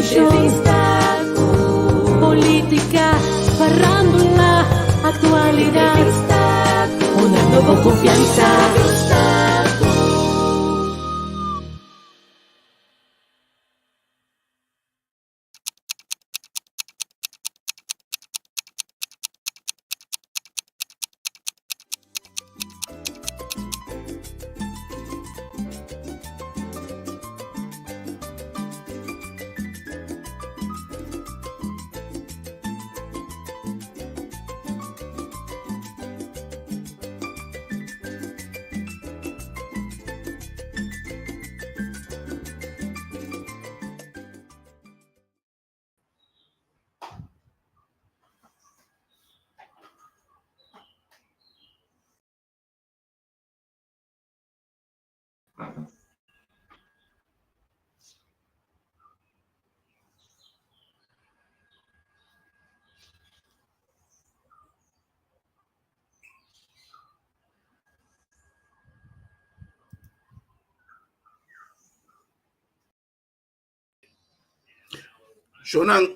televisión, política, farándula, actualidad, una nueva confianza. Shonan,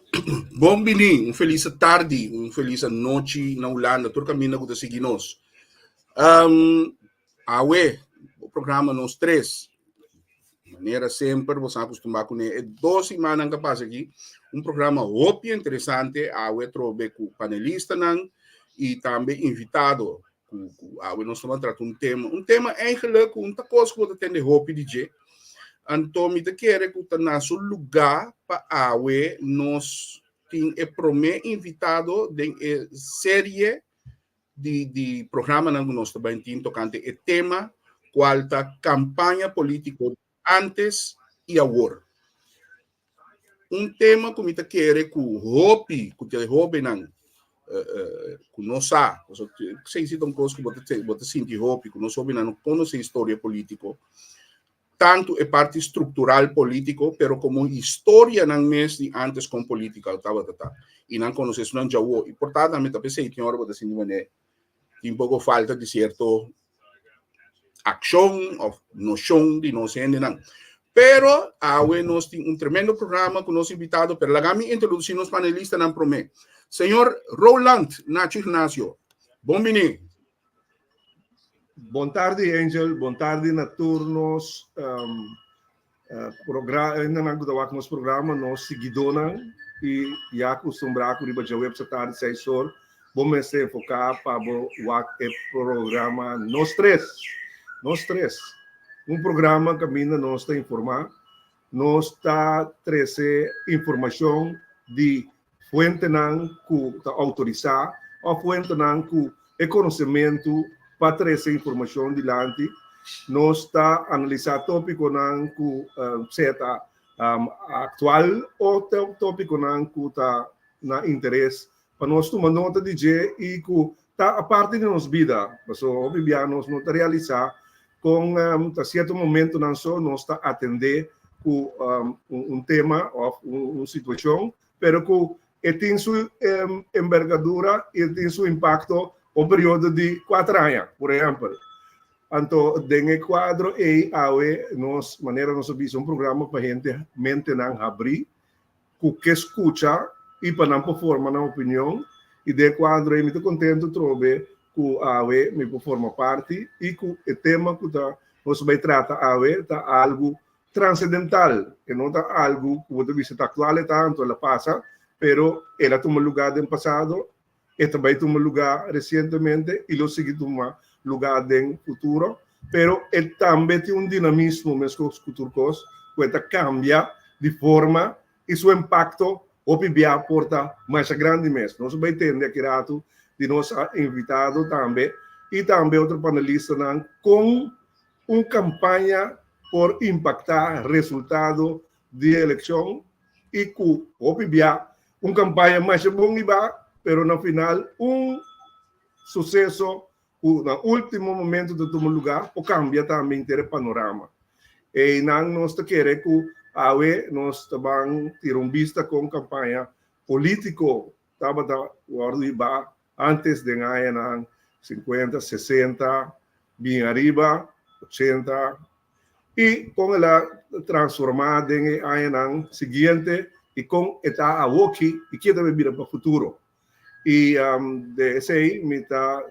bom bini, feliz tarde, feliz noite na Holanda, todo caminho que seguir nós. O programa nós três, maneira sempre, você acostumar com ele, 2 semanas capaz aqui, programa óbvio interessante, trouxe com panelista e também invitado, nós estamos tratando um tema eigenlijk, coisa que eu tenho hope de dizer. Então, me quero que o nosso lugar para nós tem invitado de série de programa que nós também temos tocante o tema qual está campanha política antes e agora. Tema que me quero que o hobby não que nós sabemos, se existe coisa que você sente hobby, que nós não conhece a história política, tanto é parte estrutural político, pero como história não mesmo antes com política, e não conheces não já o, e portanto a mim também sei que hora você assim tem pouco falta de certo ação ou noção de não sei não. Pero nós temos tremendo programa com nosso invitado, pero lá me introduzir nos panelistas não promete. Senhor Roland Nacho Ignacio, bom dia. Boa tarde, Angel. Boa tarde, Naturnos. Nos programa, nós seguidores e já acostumbrados com a website de 6 horas. Vamos se focar para o programa Nós Três. Programa que ainda nós está informar, nós está trazendo informação de fonte que está autorizada, ou fonte que é conhecimento para trazer informação adiante. Nós está analisando tópico que está atual ou tópico que está na interesse para nós tomar nota de G e que está a parte de nossa vida. Então, nós não realizar com a certo momento não só nós está atender com tema ou uma situação, pero que tem sua envergadura e tem seu impacto o período de 4 anos, por exemplo. Então, dentro do quadro, nós maneira nós um programa para a gente não abrir, que escuta e para não formar uma opinião. E de quadro, eu estou contente de trocar que me forma parte e que o tema que nós vamos tratar está algo transcendental, que não está algo que você vista atual tanto ela passa, pero ela toma lugar no passado, e também toma lugar recentemente e lo sigue toma lugar no futuro, pero ele também tem dinamismo mesmo com os futuros, que cambia de forma e seu impacto obviamente porta mais grande mesmo. Nós vamos entender que rato de nosso invitado também e também outro panelista com uma campanha por impactar resultado de eleição e que obviamente uma campanha mais bonita, pero no final sucesso no último momento de tomar lugar o cambia também o panorama. E nós queremos que nós também tiramos vista com campanha político antes de ganhar 50, 60, bem arriba, 80, e com ela transformada em ano seguinte e com está a woki e que deve vir para o futuro. E de esse aí, me está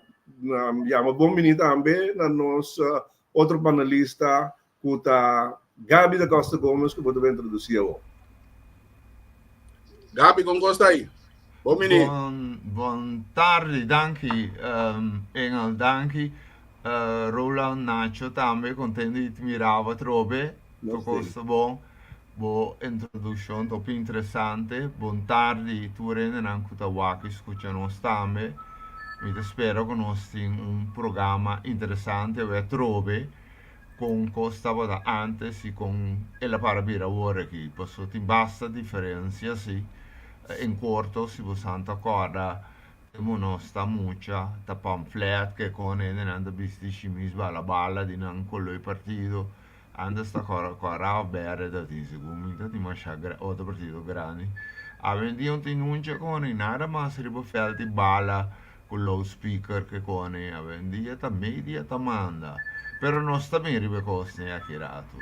chama bom menino também na nossa outro panelista que está Gabi da Costa Gomes, que vou introduzir agora. Gabi, como gosta aí? Bom menino. Buon tardi, danki. Engel, danki. Roland, Nacho também, contente de te mirar trobe. Tu costa bom. Boa introdução, top interessante. Buon tardi, tu rende anche Tawaki, escucha nós também. Mi spero che nós tenhamos programa interessante e trobe con costa da antes e con ela para vir agora aqui. Posso tem basta diferença, sim. Em corto, se você não acorda, temos nossa muita da pamphlet que com ele anda bistichimis bala di non quello il partito anda sta corra bere da ti segundo di masha otro partito grande. Avendi un tinunce con nada mas ribo felti bala con lo speaker che con avendi ta media ta manda. Pero non sta bene ribe cose accurato.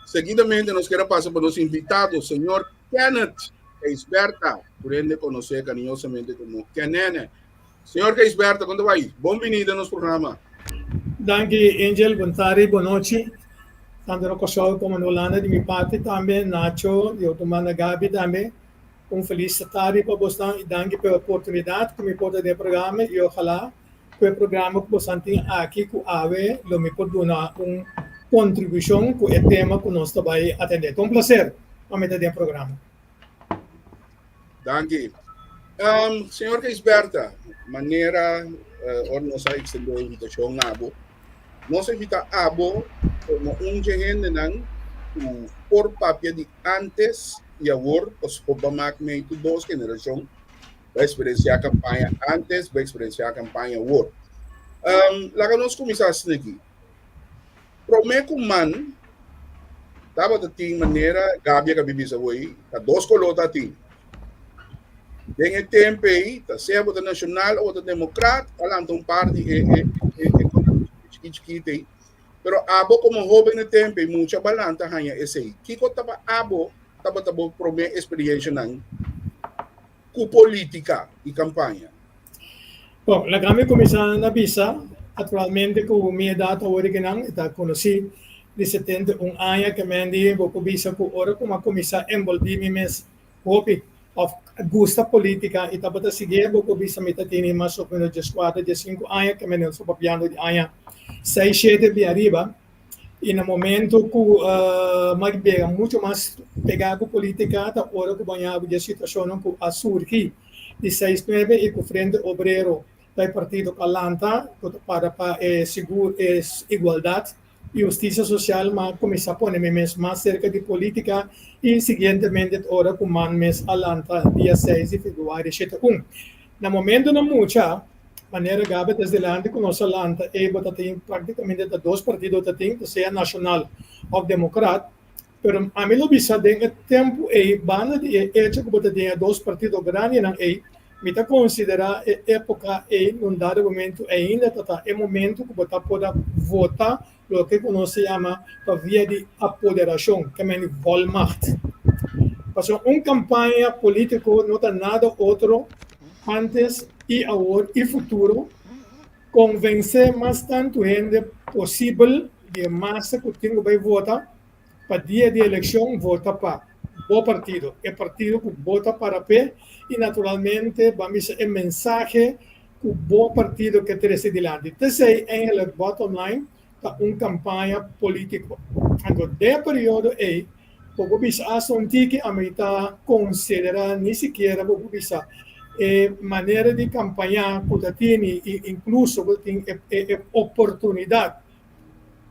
Seguidamente nos queda pasar por los invitados, señor Kenneth Geisberta, por ende conocer cariñosamente como Kenene. Señor Geisberta, ¿cuándo va ahí? Bienvenido a nuestro programa. Danke, Angel, buon tardi, buonanotte. Tanto Rocosol come Nolanda di mia parte também, Nacho, di Ottomana Gabi também. Feliz tarde para vocês e danke pela oportunidade que me pode dar programa e ojalá que o programa que vocês têm aqui com a AVE lo me pode dar contribuição com o tema que nós estamos atendendo. Um prazer para me dar o programa. Danke. Señor Geisberta, maneira nos ha extendido a invitación a Abo. Nos invita a Abo como un gente por papel de antes y ahora, pues Obama me tu dos generaciones, va a experienciar campaña antes, va a experienciar campaña ahora. La que nos comienzas aquí. Prometo man, estaba de ti manera, Gabi que vivís hoy, a dos colotas ti. En el tiempo ahí, sea voto nacional o voto democrata, hablando un par de chiquita, pero abo como joven en el tiempo y mucha balanza hanya ese ahí. Kiko taba abo, taba prometer experiencia nan cu política y campaña. Bom, la kami começando na Bisa, atualmente com minha data original, está conheci de 71 anos que me andi vou Bisa com ora como começar envolver-me mes hopi of gusta política e tava seguir vou Bisa me tem mais ou menos de 4 de 5 anos que me não sou papiando de anos 6 7 de arriba e no momento que mais pega muito mais pegado política tá ora que banhava de situação com a surgi de 6-9 e com frente obrero do partido Calanta para seguro igualdade e justiça social, mas começar a pôr mais cerca de política e seguintemente agora com mês Alanta dia 6 de fevereiro de 71. No momento não muita maneira Gabi desde lá com nossa Alanta e tem praticamente dois partidos tem seja nacional ou democrata, pero a mim lo bisa de tempo e banda de hecho que tem dois partidos grandes não e me está considerar época e num dado momento ainda está é momento que você pode votar o que se chama a via de apoderação, que é Volmacht. Passou campanha política não está nada outro antes e agora e futuro convencer mais tanto gente possível de massa que tem que votar para dia de eleição vota para o partido, é partido que vota para P e naturalmente vamos a mensagem que o bom partido que tem adiante. Então, em el bottom line, está campanha política. Então, de período aí, pouco bisa que a mim está considerar nem sequer pouco bisa maneira de campanhar que tem incluso tem oportunidade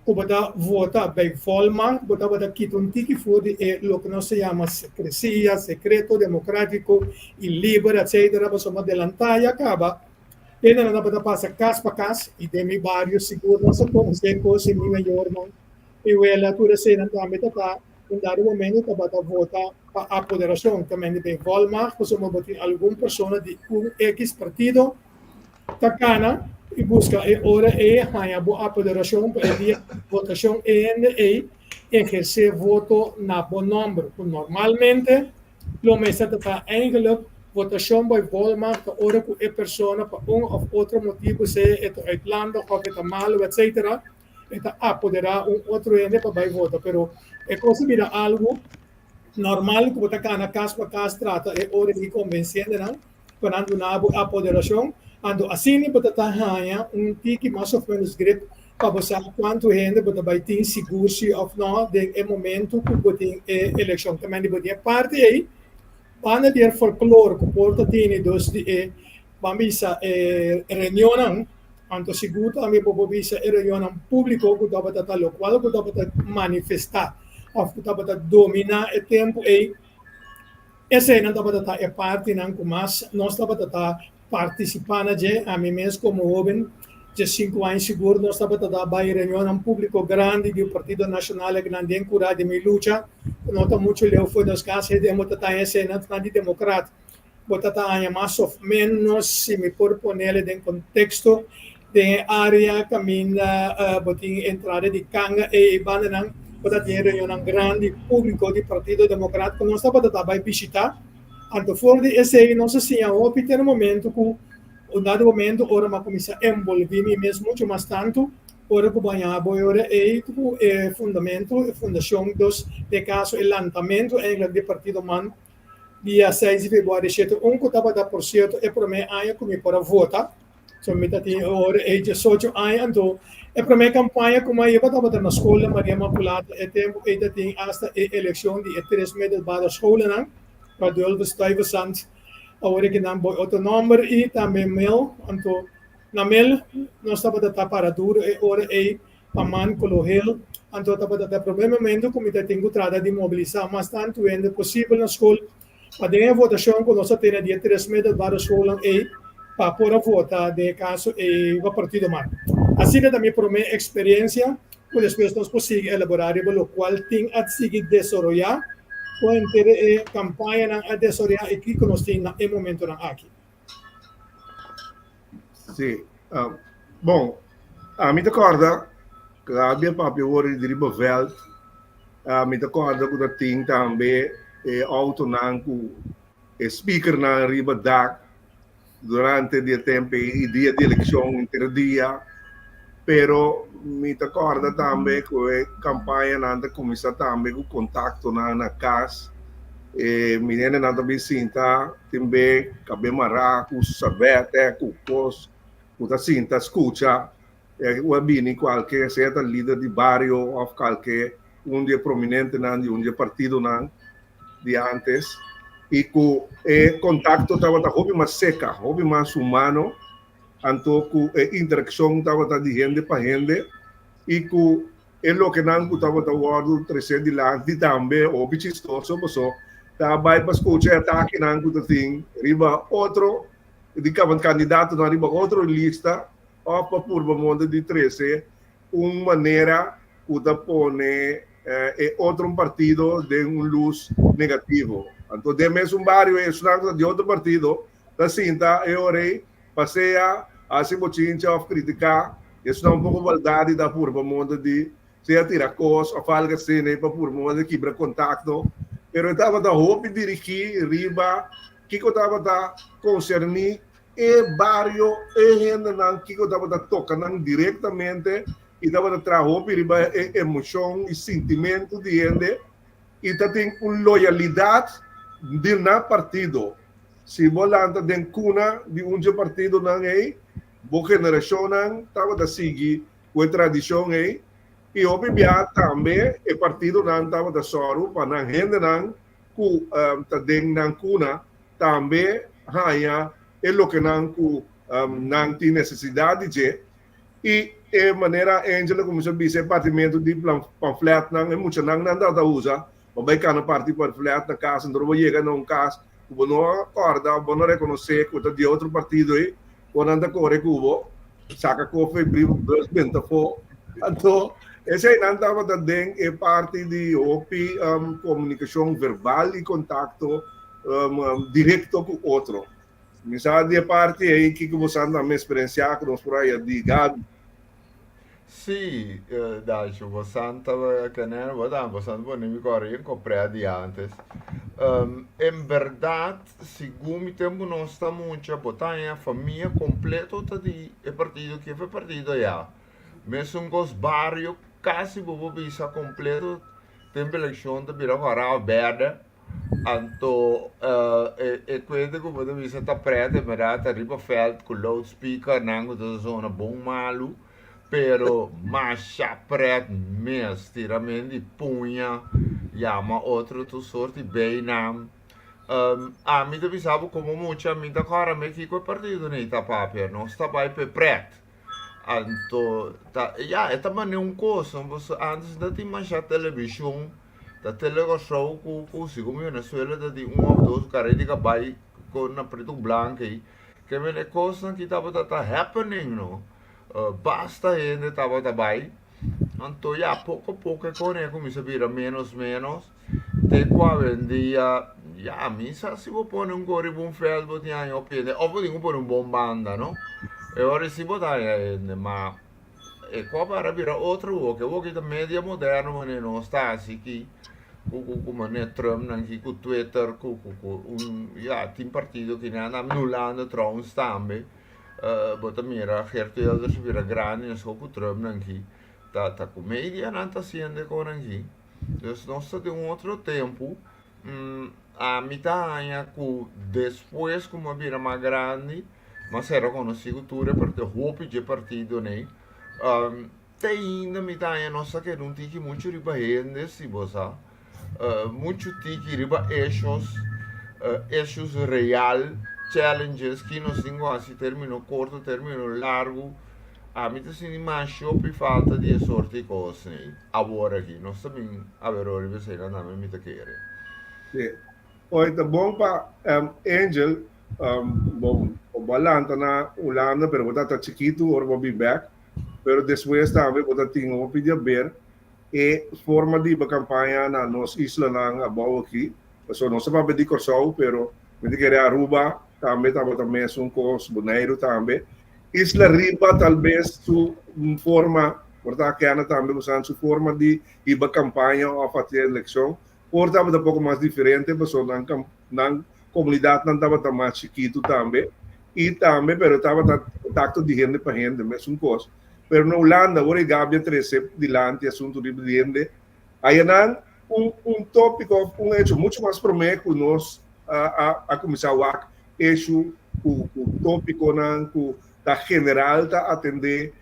para votar bem forma, para quitar tiki for o que se chama secrecia, secreto democrático e livre, etc. Para adelantar e acaba. E não para passar casa para casa e tem vários seguros, consegue coisa melhor, não. E ela toda cena também está em dado momento para votar para a apoderação também bem forma, para alguma pessoa de X partido, tacana e busca hora a apoderação para a votação e ejercer voto na bom número. Normalmente, lo meeste está eigenlijk votação bij volmacht, de orde que é persona para of outro motivo, se é uitlandig of é malo, etc. Então, apoderar outro ente para vai votar. Pero é considerado algo normal que você na casa para casa trata é hora de convencendo, não? Quando na apoderação, ando assim você tá ganha tique mais ou menos grip para você quanto gente você vai ter seguro se ou não de momento que você tem eleição. Também de você parte aí, quando der folclore que porta tem dos de bambisa reunião, ando seguro também bambisa reunião público que você tá local que você manifestar. Of que dapat domina o tempo e essa não dapat é parte não mas nós dapat participar de a mim mesmo como jovem de 5 anos seguro nós dapat vai reunião público grande do Partido Nacional que não tem cura de minha luta não tá muito leu foi nos casos de mota essa não de democrata bota tá mais ou menos se me por poner em contexto de área caminha botin entrada de canga e banana pada tiada yang grande público do Partido Democrático não está para vai visitar anto fora de esse não se tinha o pequeno momento que o dado momento ora uma comissão envolvida mesmo muito mais tanto ora que banhar ora é fundamento fundação dos de caso o lançamento em do Partido Man dia 6 de fevereiro que estava da por certo é para mim aí como para votar so mita ti ora é 18 anos então a primeira campanha como eu estava na escola Maria Imaculada é tempo que tem hasta a eleição de 3 meses para a escola não para 12 anos agora que não vai outro número e também mail então na mail nós estava da para duro e ora é paman colohel então estava da primeiro momento como tem que tratar de mobilizar mais tanto é possível na escola para a votação que nós temos dia 3 meses para a escola e para poder votar de caso o Partido Man. Assim que também por minha experiência, depois nós conseguimos elaborar o qual tem a seguir desarrollar, com ter a campanha a desarrollar e que nós temos no momento aqui. Sim. Bom, a mim recorda que a minha papel hora de Riboveld, a mim recorda que tem também auto nanco speaker na Ribadak durante o tempo e dia de eleição interdia, pero me recorda também que a campanha nanda começa também com contato na casa, menina nanda bisinta também cabe maracu sabete com cos, com sinta escuta, o bini qualquer certa líder de barrio ou qualquer dia prominente nanda dia partido nanda de antes. E que o contato estava hobby mais seca, hobby mais humano, então que a interação estava de gente para gente, e que o que não estava guardado trazer de lá, de também, ou chistoso, pessoal, estava para escutar ataque não que tem, riba outro, de cada candidato na riba outro lista, ou para por modo de trazer uma maneira que da pone outro partido de luz negativo. Então, de mesmo barrio é de outro partido, da cinta, eu orei, passei a se bochincha of criticar, isso não é pouco maldade da por modo de se atirar coisas, ou falar assim, para por modo de quebrar contato, pero eu estava da roupa dirigir, riba, que eu estava da concernir, e barrio, e gente não, que eu estava da tocando diretamente, e estava da trabalho, riba, emoção e sentimento de gente, e tem uma loyalidade de na partido. Se volanta den cuna de partido não é, boa geração não estava da seguir com a tradição é, e obviamente também o partido não estava da soro para não gente não que den na cuna também hanya o que não tem necessidade de e de maneira Angela como se disse partimento de panfleto não é muito não dá usa vai cá na parte panfleto na casa não vai chegar num caso que não acorda não reconhecer que de outro partido aí quando anda corre cubo saca cofre bribo benta fo então esse aí não estava também é parte de OPI comunicação verbal e contato direto com o outro. Mensagem de parte aí que você anda a me experienciar com os por aí de Gabi. Sì, dai, c'è bastante che ne è bastante buono correre comprare antes. En verdad, según mi tempo não está muito, botar a família completa di e partido que foi partido já. Mesmo com os barrios, quase bobo bisa completo, tem eleição de vira para verde. Anto, e quindi come da visa ta prete, ma data riba felt con loudspeaker, nango da zona bom malu, pero masha pret mes, tiramenti punha, chiama outro tu sorti beinam. A mi da visavo come mucha, mi da cara me chi quel partito nei ta papia, non sta bai pe pret. Anto, ja, eta man un coso, antes da ti mancha televisão, da televisão com se como Venezuela da di um ou dois cara de cabai com na preto branco aí, que me coisa que tava tá happening no, basta ainda tava bai, anto ja pouco a pouco com começa a virar menos te qua vendia, ja, misa se vou pôr um gori bom fel, botinha eu pede, ou vou pôr um bom banda, no? E ora si botai, ma e qua para vira outro que o que da media moderno ma não está assim que como né Trump nan que com Twitter com ja tem partido que não anulando Trump também bota mira certo eles vira grande só com Trump nan que tá com media não tá sendo com nan que então nós está de outro tempo a mitad com depois como vira mais grande mas era conhecido tudo porque roupa de partido né tem ainda mitad nossa que não tem que muito riba rende se você muito tem que riba issues real challenges que nós temos assim termino curto termino largo a mim tem mais shopping falta de sorte de coisas né agora aqui nós também a ver o que você não me tá querendo Sim. Oi, tá bom para Angel, bom, o balanta na Holanda, pero botar tá chiquito, or will be back. Pero después também botar tinha o pedir ver e forma de campanha na nos isla na abau aqui. So não se vai pedir corso, pero me querer Aruba, também tá botar mesmo com os Bonaire também. Isla Riba talvez su forma, botar que ana também usando su forma de ir campanha ou fazer eleição. Porta um pouco mais diferente, mas na comunidade não estava mais chiquito também. E também, pero estava contato de gente para gente, mesmo coisa. Pero na Holanda, agora Gabia 13 dilante, assunto de gente. Aí não tópico, hecho muito mais prometido nós a começar a hecho o tópico não da general tá atender,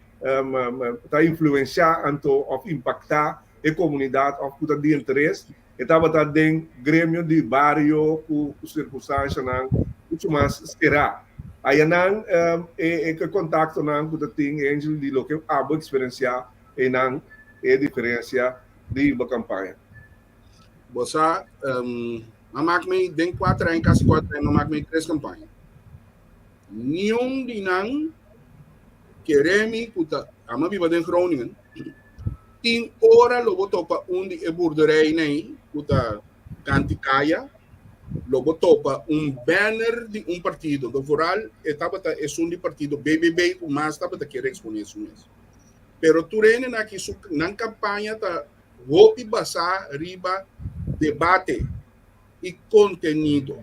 tá influenciar, então, impactar a comunidade, a de interesse. Estava também grêmio de bairro com circunstâncias muito mais será. Aí não que contato não com tem Angel de lo que a experienciar e não é diferença de uma campanha. Você maak me denk 4 anos, quase 4 anos, maak me 3 campanhas. Nenhum de nós queremos que a minha vida em Groningen tem hora logo topa onde é borderei nem kuta canticaya logo topa banner de partido do rural etapa ta é um de partido BBB o mais tapa ta querer exponer isso mesmo pero tu rene na que na campanha ta hopi basa riba debate e contenido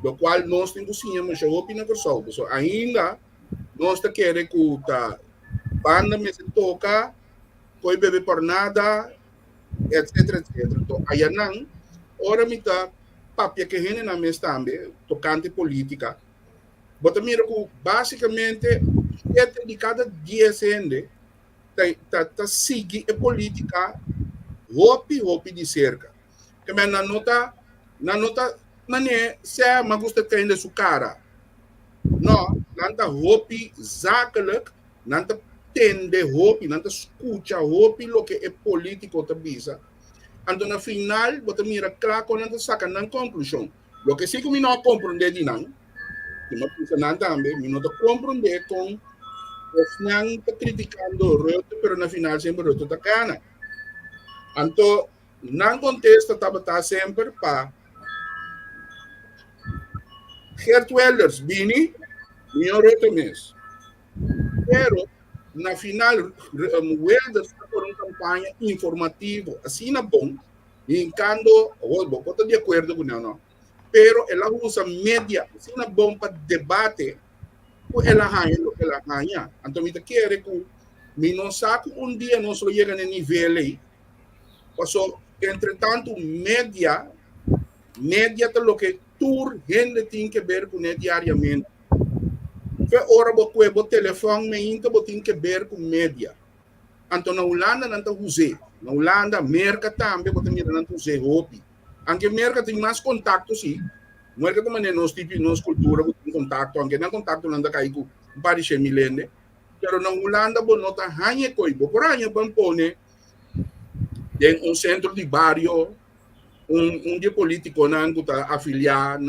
do qual nós temos sim mas hopi na corso ainda nós ta querer que ta banda me se toca foi beber por nada, etc. Então, aí não, ora me dá papel que rende na mesa também, tocante política. Bota mira que basicamente 7 de cada 10 gente tá seguir a política hopi de cerca. Que me na nota, não é se a magusta tem de sua cara. Não, não tá hopi zakelijk, não tá tende hopi, não escuta hopi lo que é político te visa. Então, na final, você mira claro quando você saca na conclusão. Lo que sim que eu não compreender de não, que não pensa nada também, eu não compreender com os não está criticando o reto, mas na final sempre o reto está cana. Então, não contesta, está sempre para Gert Wilders, Bini, meu reto mesmo. Pero, na final, Welder está por uma campanha informativa, assim na bom, e quando, eu estou de acordo com ela, não, pero ela usa média, assim na bom para debate, ela ganha o que ela ganha. Então, me quer que me não saco dia nós só chega no nível aí, passou, entretanto, média é o que tour gente tem que ver com ele diariamente. Foi hora que o telefone me ainda tem que ver com média. Então, na Holanda, não está usando. Na Holanda, merca também, você não está usando hobby. Anche merca tem mais contato, sim. Merca também nós tipo, nós cultura, tem contato. Anche não contato, não está caindo com paris milene. Pero na Holanda, você não está ganhando coisa. Por aí, você pode tem centro de barrio, de político que está afiliado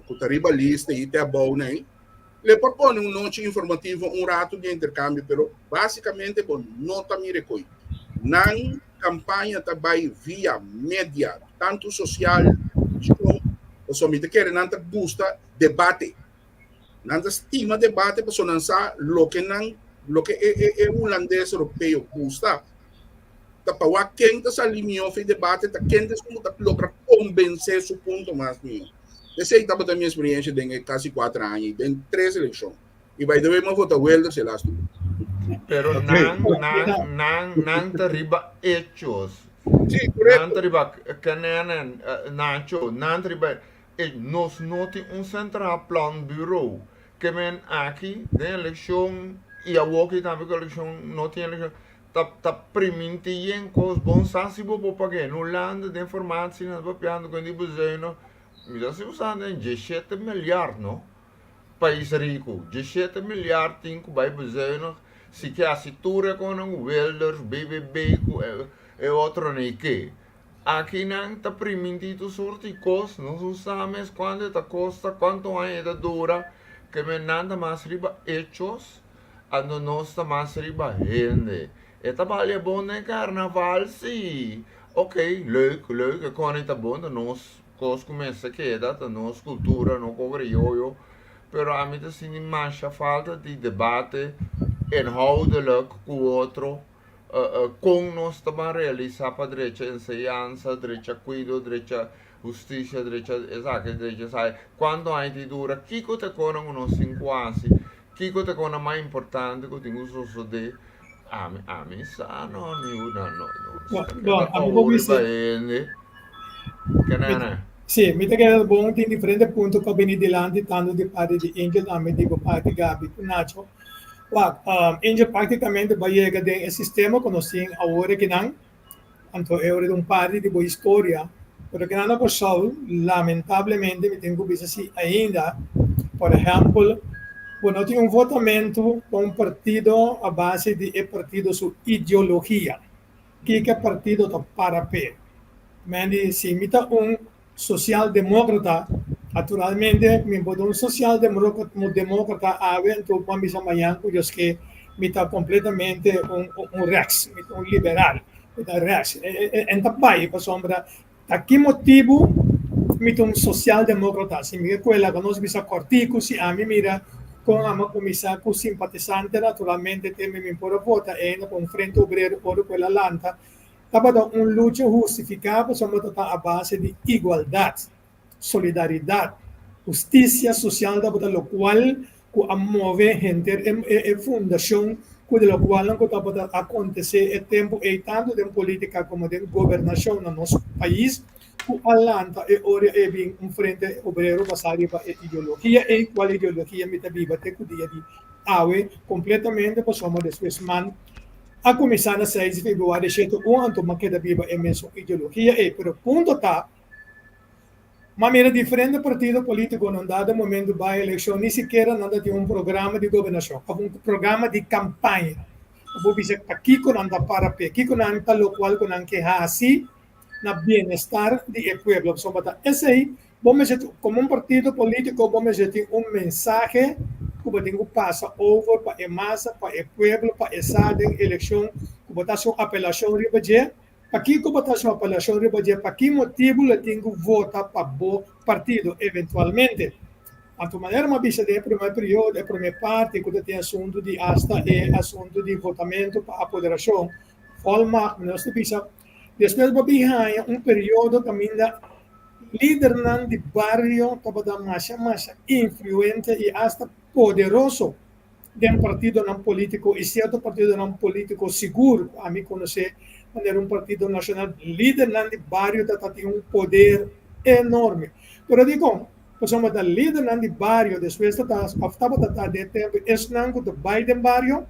que está rivalista e está bom, né? Le propone noite informativa, rato de intercâmbio, pero basicamente não está me recolhe. Na campanha também via média, tanto social, como o somente quer não gusta debate, não estima debate, para não saber lo que é holandês europeu gusta. Para quem está alinhando o debate, quem está logra convencer seu ponto mais meu. Essa é a minha experiência de quase 4 anos, em 3 eleições. E vai dever votar Welder se lá. Pero nang teriba hechos. Sí, Nang correcto. teriba kananan Nacho, nang teriba nos noti central plan bureau que men aqui de eleição e a walkie também que eleição não tem eleição tá primintiyen cos bom sensibo po pague no land de informação na papiando com dibuzeno mi dá se usando em 17 milhar no país rico 17 milhar tinco vai buzeno se que a situra com um Welders BBB e outro nem que aqui não tá primintido sorte cos não usamos quando tá costa quanto ainda dura que me nada mais riba hechos ando nós tá mais riba rende. Eta balje bonde carnaval, sim. Ok, leuk, é quando está bom, nós começa que dá, nós cultura, não criollo, pero a mim assim mais falta de debate inhoudelijk com o outro, com nós também realizar para direita enseñanza, direita cuido, direita justiça, direita exato, direita sai. Quando a gente dura, kiko te conan unos 5 anos, kiko te conan mais importante que tenho uso de a mim sa no ni una no Sì, mi che è buono in differenti punti che vieni di là tanto di parte di Angel também di parte Gabi Nacho. Angel praticamente vai a del sistema conosciamo ora che non anto è ora di un parte di boa storia perché non ho so lamentavelmente mi tengo bisogno ainda por exemplo quando tem votamento com partido a base de partido su ideologia que partido tá para pé mas se imita social-demócrata naturalmente me botou social-demócrata ave então quando me chama cujos que me está completamente rex liberal rex então vai para sombra a que motivo me social-demócrata se me quella que nós bisa cortico se a mim mira com a comissária com simpatizante naturalmente tem me por vota ainda com frente obrero por quella lanta estava luta justificada somos a base de igualdade solidariedade justiça social da lo qual a move gente é fundação com lo qual não pode acontecer é tempo e tanto de política como de governação no nosso país o Atlanta e ora é bem frente obrero passado para ideologia e qual ideologia me viva te dia de ave completamente passamos depois man a começar na 6 de februário cheio anto ma que da viva é mesmo ideologia e pero ponto tá maneira diferente partido político não dado momento vai eleição nem sequer nada tem programa de governação programa de campanha vou dizer aqui com anda para pé aqui com anda lo qual com que assim na bem-estar do povo. Esse aí, vamos dizer, como partido político, vamos dizer, mensagem que vai ter que passar over para a massa, para o povo, para essa eleição, que vai ter uma apelação ribadia. Aqui que vai ter uma apelação ribadia, para que motivo ele tem que votar para o partido, eventualmente. A tu maneira, uma bicha de primeiro período, a primeira parte, quando tem assunto de hasta e assunto de votamento para apoderação, forma, nós bicha, depois uma bicha, período caminha líder de barrio, para mais influente e hasta poderoso de um partido não político, e certo partido não político seguro, a mim conhecer, era um partido nacional, líder de barrio, que tem um poder enorme. Pero digo, somos da líder de barrio, depois estava de tempo, es nango do Biden barrio,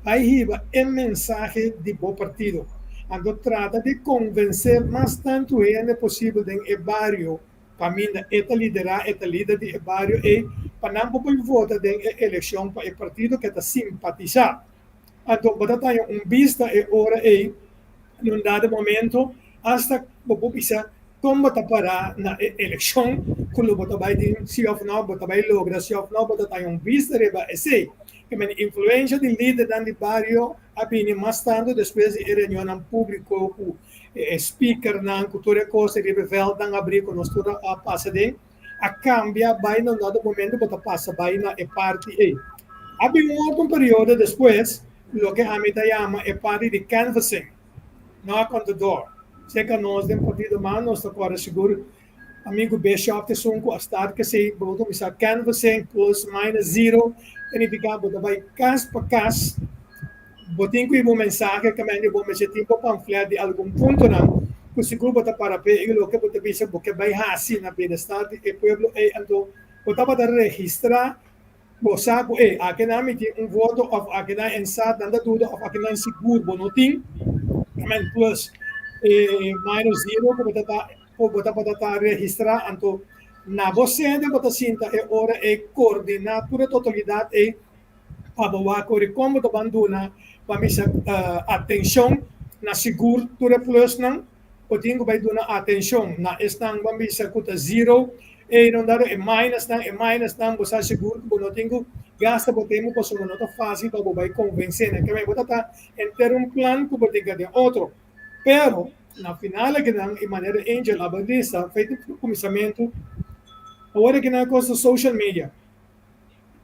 aí iba um mensagem de bom partido. Ando trata de convencer mais tanto gente possível em barrio, para mim, liderar, líder de barrio, e para não poder votar em eleição para o partido que está simpatizar. Então, para ter vista e hora aí, num dado momento, hasta bisa como para na eleição, quando você vai ter se ou não, você vai lograr se ou não, você tem vista reba esse que a influência de líder de barrio abine mais tanto depois de reunião público o speaker na cultura coisa de revel dan abrir com nós toda a passada a cambia vai no dado momento você passa vai na parte e abrir outro período depois o que a mim chama é parte de canvassing knock on the door. Sei que nós temos partido mais, nós estamos seguro. Amigo Bishop, te sunko a start kasi boto misa canvassing plus minus zero. E fica boto vai cas pa cas. Botin ko yung mensahe que mende bom esse tipo panfleto de algum ponto não. O seguro bota para pe e lo que bota bisa porque vai hasi na bem-estar e pueblo e ando bota para registrar bosa ko aqui na miti voto of aqui na ensat nanda tudo of aqui na seguro bonotin. Amen plus minus zero ko bota registrar anto na você de bota sinta e ora e coordinar toda a totalidade e pabawa ko como to banduna para misa atenção na seguro toda plus não o tingo vai dar atenção na estang bambisa kuta zero e não dar e minus não você seguro que não tenho gasta botemos para sua nota fácil para vai convencer né que vai botar em ter plan que botar de outro pero na final que não de maneira angel abadista feito por começamento agora que na coisa social media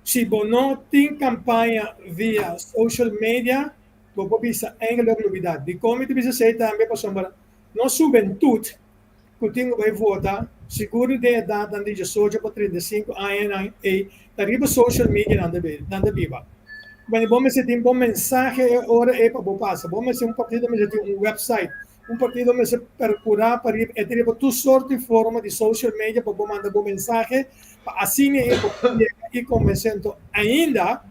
se você não tem campanha via social media você bisa engel novidade de como te bisa sei também para sombra nossa juventude que tem vai votar seguro de idade de 18 para 35 anos e tarifa social media nanda viva mas vamos ter um bom mensagem agora é para passar vamos ter partido mas tem website partido mas procurar para ter toda sorte de forma de social media para mandar bom mensagem assim e convencendo ainda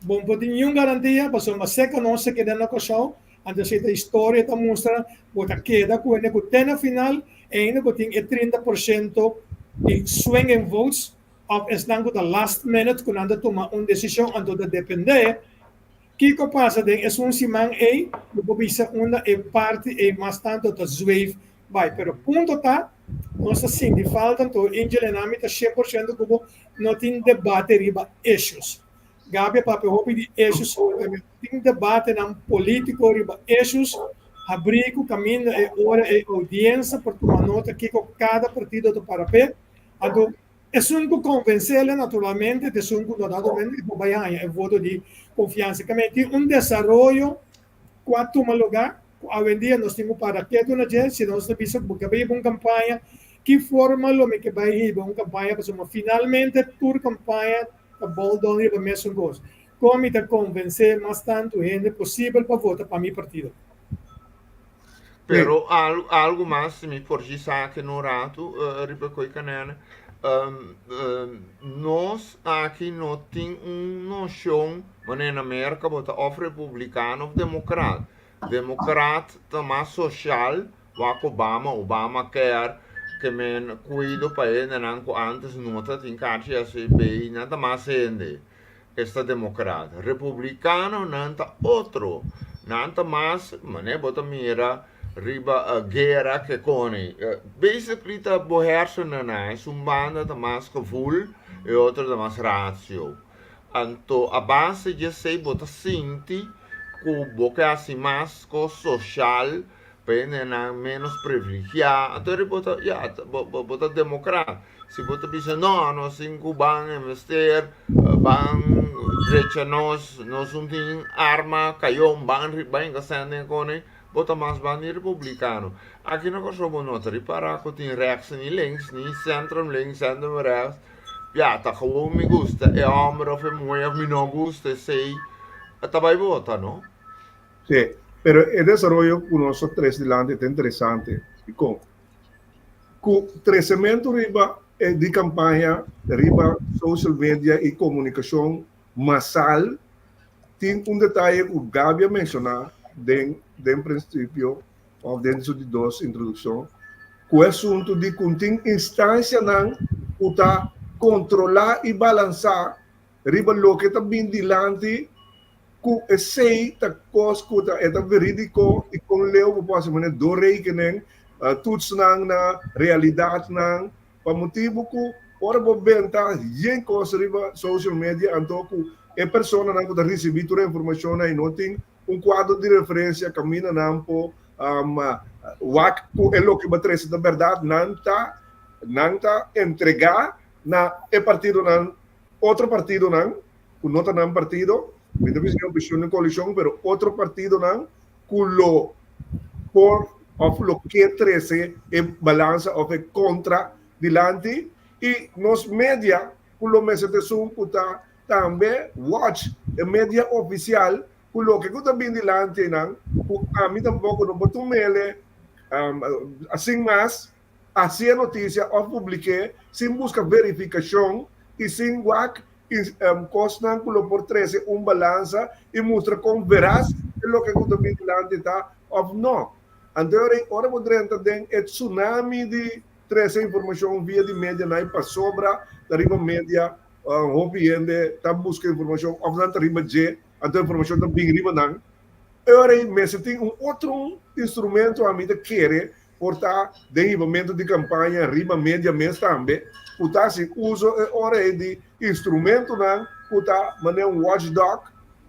bom pode nenhuma garantia para uma seca não se queda na coisa antes a história está mostrando que queda com o tema final ainda que tem 30% de swing and votes of estango da last minute quando anda tomar uma decisão antes de depender que passa de é simão e do bisa uma parte e mais tanto da zwave vai pero ponto tá nós assim de falta então engelenamento 100% como não tem debate riba issues Gabi para hopi de issues tem debate na político riba issues abrigo caminho e hora e audiência por tomar nota que cada partido do parapé então é um convencer naturalmente é um dado vai é voto de confiança que tem desenvolvimento quatro lugar hoje em dia nós temos para que tu na gente se nós temos porque vai uma campanha que forma lo que vai ir uma campanha para finalmente por campanha a boldon e para mesmo gosto como te convencer mais tanto gente possível para votar para meu partido pero algo mais se me forçar que no rato ribecoy canana nós aqui não tem noção mas na América bota of republicano ou democrata tá mais social o Obama quer que men cuido para ele não antes nota tem caixa assim bem nada mais gente esta democrata republicano não tá outro não tá mais mas bota mira riba a guerra que cone basically tá boherso na banda tá mais gevoel e outro tá mais ratio anto a base de sei bota sinti que boca assim mais co social pene na menos privilegiado. Então, bota democrata. Se bota bisa no, nós cinco bang investir, bang derecha nós não tem arma, caiu bang kasane kone, bota mais bang republicano. Aqui não conseguimos notar para que tem rechts e links, nem centrum links, centrum rechts. Ja, tá gewoon me gusta, é homem of é mulher, me não gusta, sei, até vai votar, não? Sí, pero el desarrollo con nosotros tres delante es interesante. Con crecimiento de campaña, arriba social media y comunicación masal, tiene un detalle que Gabi mencionó de principio, o dentro de dos introducción, que el asunto de que tem instancia para controlar y balancear arriba lo que está bien delante que sei ta kos ku ta eta verídico e com leu po posso mané do rekening toets na realidade nang pa motivo ku ora bo benta yen kos riba social media anto ku e persona nang ku da recebi toda informação na noting quadro de referência camina nang po wak ku é lo que batrese da verdade nanta entregar na e partido nang outro partido nang ku nota nang partido Muitas vezes não precisa de coalição, mas outro partido não, culo por lo que 13 é balança ou é contra delante e nos média, culo mesa de Zoom puta também watch a média oficial, culo que está bem delante não, a mim tampouco não boto mele, assim mais assim a notícia ou publique sem buscar verificação e sem WAC costan por 13 balança e mostra com veraz o que está vigilante está ou não. Então, ora podemos ter o tsunami de 13 informação via de mídia para sobra da riba mídia, obviamente está buscando informação ou não da riba G, então a informação está bem riba não. Ora, mas tem outro instrumento a mim que quer portar desenvolvimento de campanha riba mídia mesmo também, portar se uso ora de instrumento não, portar maneira watchdog,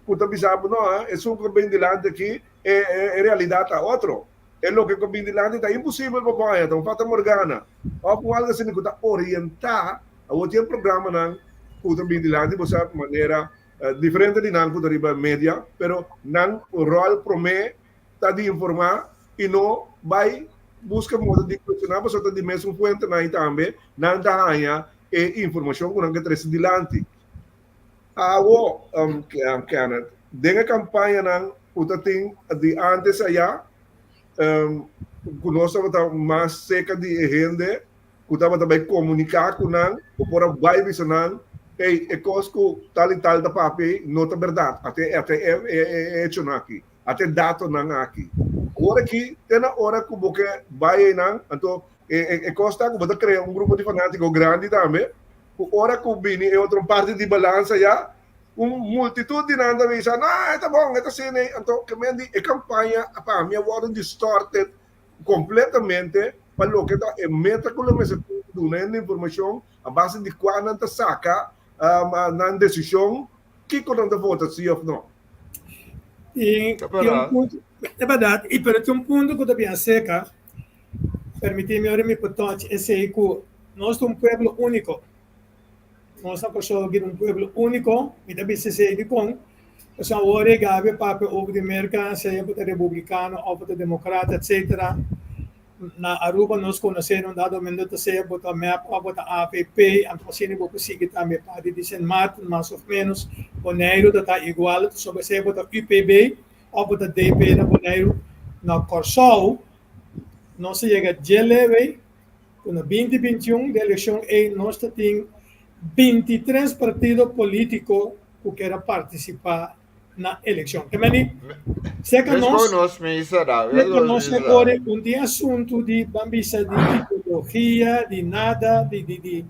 portar bisabo não, é só que bem delante aqui é realidade a outro, é lo que bem delante está impossível para papai, então fata morgana, ou algo assim que está orientar a outro programa não, portar bem delante você maneira diferente de não portar riba mídia, pero não o rol promete tá de informar e não vai busca modo de questionar para de mesmo fuente na também na daia e informação que não que traz delante awo Kenneth denga campanha não puta tem de antes allá conosco tá mais seca de gente que tava também comunicar com não ou por vai visando e cosco tal e tal da papi nota verdade até é hecho aqui até dado não aqui Ora aqui, tem na hora que você vai não, então costa que você cria grupo de fanáticos grande também. Ora que vini é outra parte de balança já, multitude de nada me diz, não, tá bom, tá assim, então que me diz, a campanha, para mim, agora distorted completamente para o que está é meta com a mesa dando informação a base de quando anda saca na decisão que quando anda vota sim ou não. E ponto, é verdade, e para ter ponto que eu também seca, permitir-me agora me potente esse que nós somos povo único. Nós somos um povo único, e também se segue com, nós somos agora Gabi para o de América, seja para republicano ou para democrata, etc. Na Aruba nós conhecemos dado momento seja para MEP ou para APP, então assim vou conseguir também para dizer mais ou menos, Bonaire está igual, sobre seja para UPB ou para DP na Bonaire, na Corsol, nós chega de leve, na 2021 de eleição nós temos 23 partidos políticos que querem participar na eleição. Também, seca nós agora assunto de bambisa de ideologia, de nada, de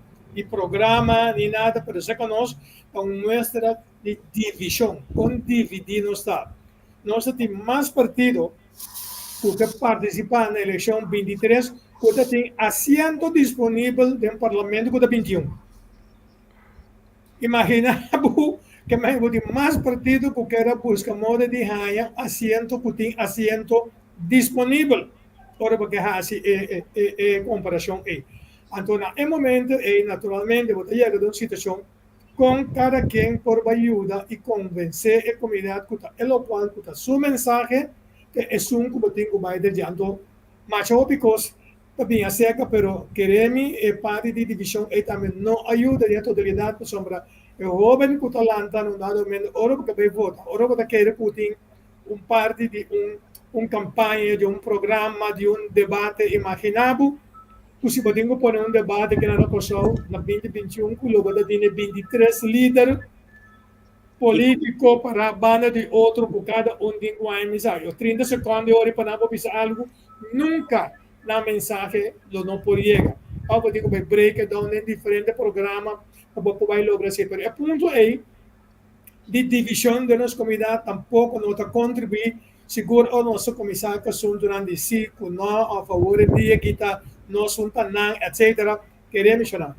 programa, de nada, mas seca nós com nuestra de divisão, com dividir no Estado. Nós temos mais partidos que participar na eleição 23, que tem assento disponível no Parlamento que 21. Imagina que mais partido que quer buscar modo de ganhar assento que tem assento disponível. ora porque assim comparação é. Então, em momento, naturalmente, você chega a uma situação com cada quem por ajuda e convencer a comunidade que está eloquente, que está seu mensagem, que é um que você tem que vai adiante. Mas eu because também acerca, pero queremos é parte de divisão e também não ajuda a totalidade por sombra. O jovem que está lá, não dá momento, ora porque vai votar, ora porque quer Putin parte de campanha, de programa, de debate imaginável. Se você pôr debate que na Kosovo, na 2021, que logo da tinha 23 líderes políticos para a banda de outro, por cada tem um mensagens. 30 segundos, hora para não pensar algo, nunca na mensagem não pode chegar. Eu digo, vai break down em diferentes programas, para poder lograr isso. Mas o ponto é, de divisão de nossa comunidade, tampouco não está contribuir. Seguro o nosso comissário que são durante si, que não a favor de que está não são tanang, etc. Queremos chorar.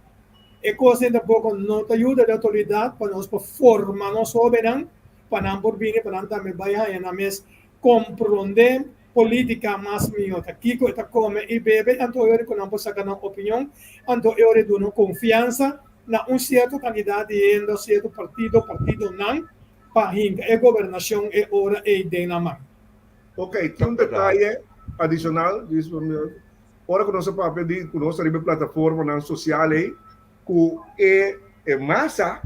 E coisa tampouco não ajuda a autoridade para nós formar nosso soberano, para não por vir, para não também vai a na mesa compreender política mais melhor. Aqui que está come e bebe, então eu que não posso sacar uma opinião, então eu dou confiança na certo candidato e em certo partido não, para a governação é hora e de na mão. Ok, tem detalhe adicional, ora que nós papel que nós temos plataforma social aí, que é massa,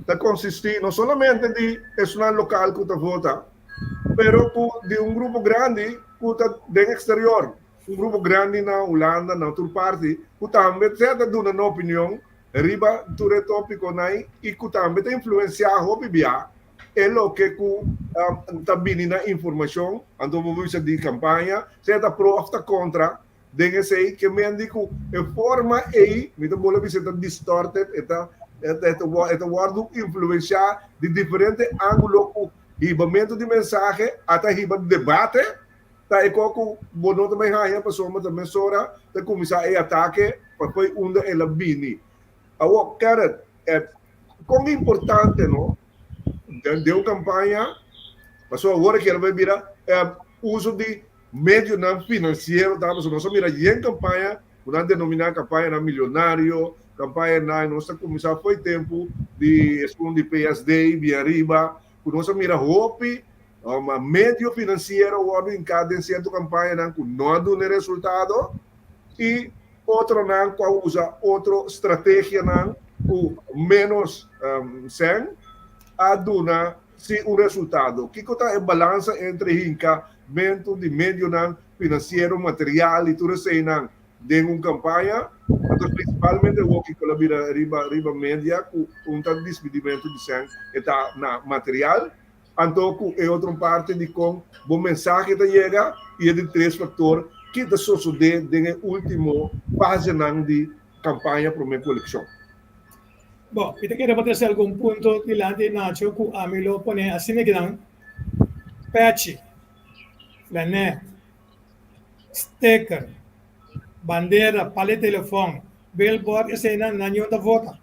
está consistir não somente de nacional local que está vota, pero de grupo grande que está do exterior, grupo grande na Holanda, na outra parte, que também certa dando uma opinião, riba do tópico aí e que também tem influenciar o bibia. É o que está vindo na informação, então vamos de campanha, se está pro ou está contra, dengue sei que me indico a forma aí, me está bolando se está distorted, está guardo influenciar de diferentes ângulos, ribamento de mensagem, até riba de debate, tá e como bono também há pessoa também sora, tá começar a ataque, para foi onde ela vini. Agora, cara, como importante, não? Deu campanha, passou agora que ela vai virar uso de meio não financeiro, tá? Nós mira em campanha, uma denominar campanha na milionário, campanha na nossa comissão foi tempo de esconde PSD via arriba, nós mira hope, meio financeiro, o em cada certo campanha não dá resultado e outro não usa outra estratégia não menos sem aduna si o resultado. Que está a balança entre hincamento de meio financeiro, material e tudo isso de uma campanha, então, principalmente o que colabora riba média com dispedimento de sangue está na material, então é outra parte de como o mensagem que chega e é de três fatores que está sucedendo na última fase de campanha para uma eleição. Bom, kita quero trazer algum ponto dilante Nacho que a mim lo pone assim me quedan patch, flanet, sticker, bandeira, palete telefone, billboard, esse aí não nenhum da vota,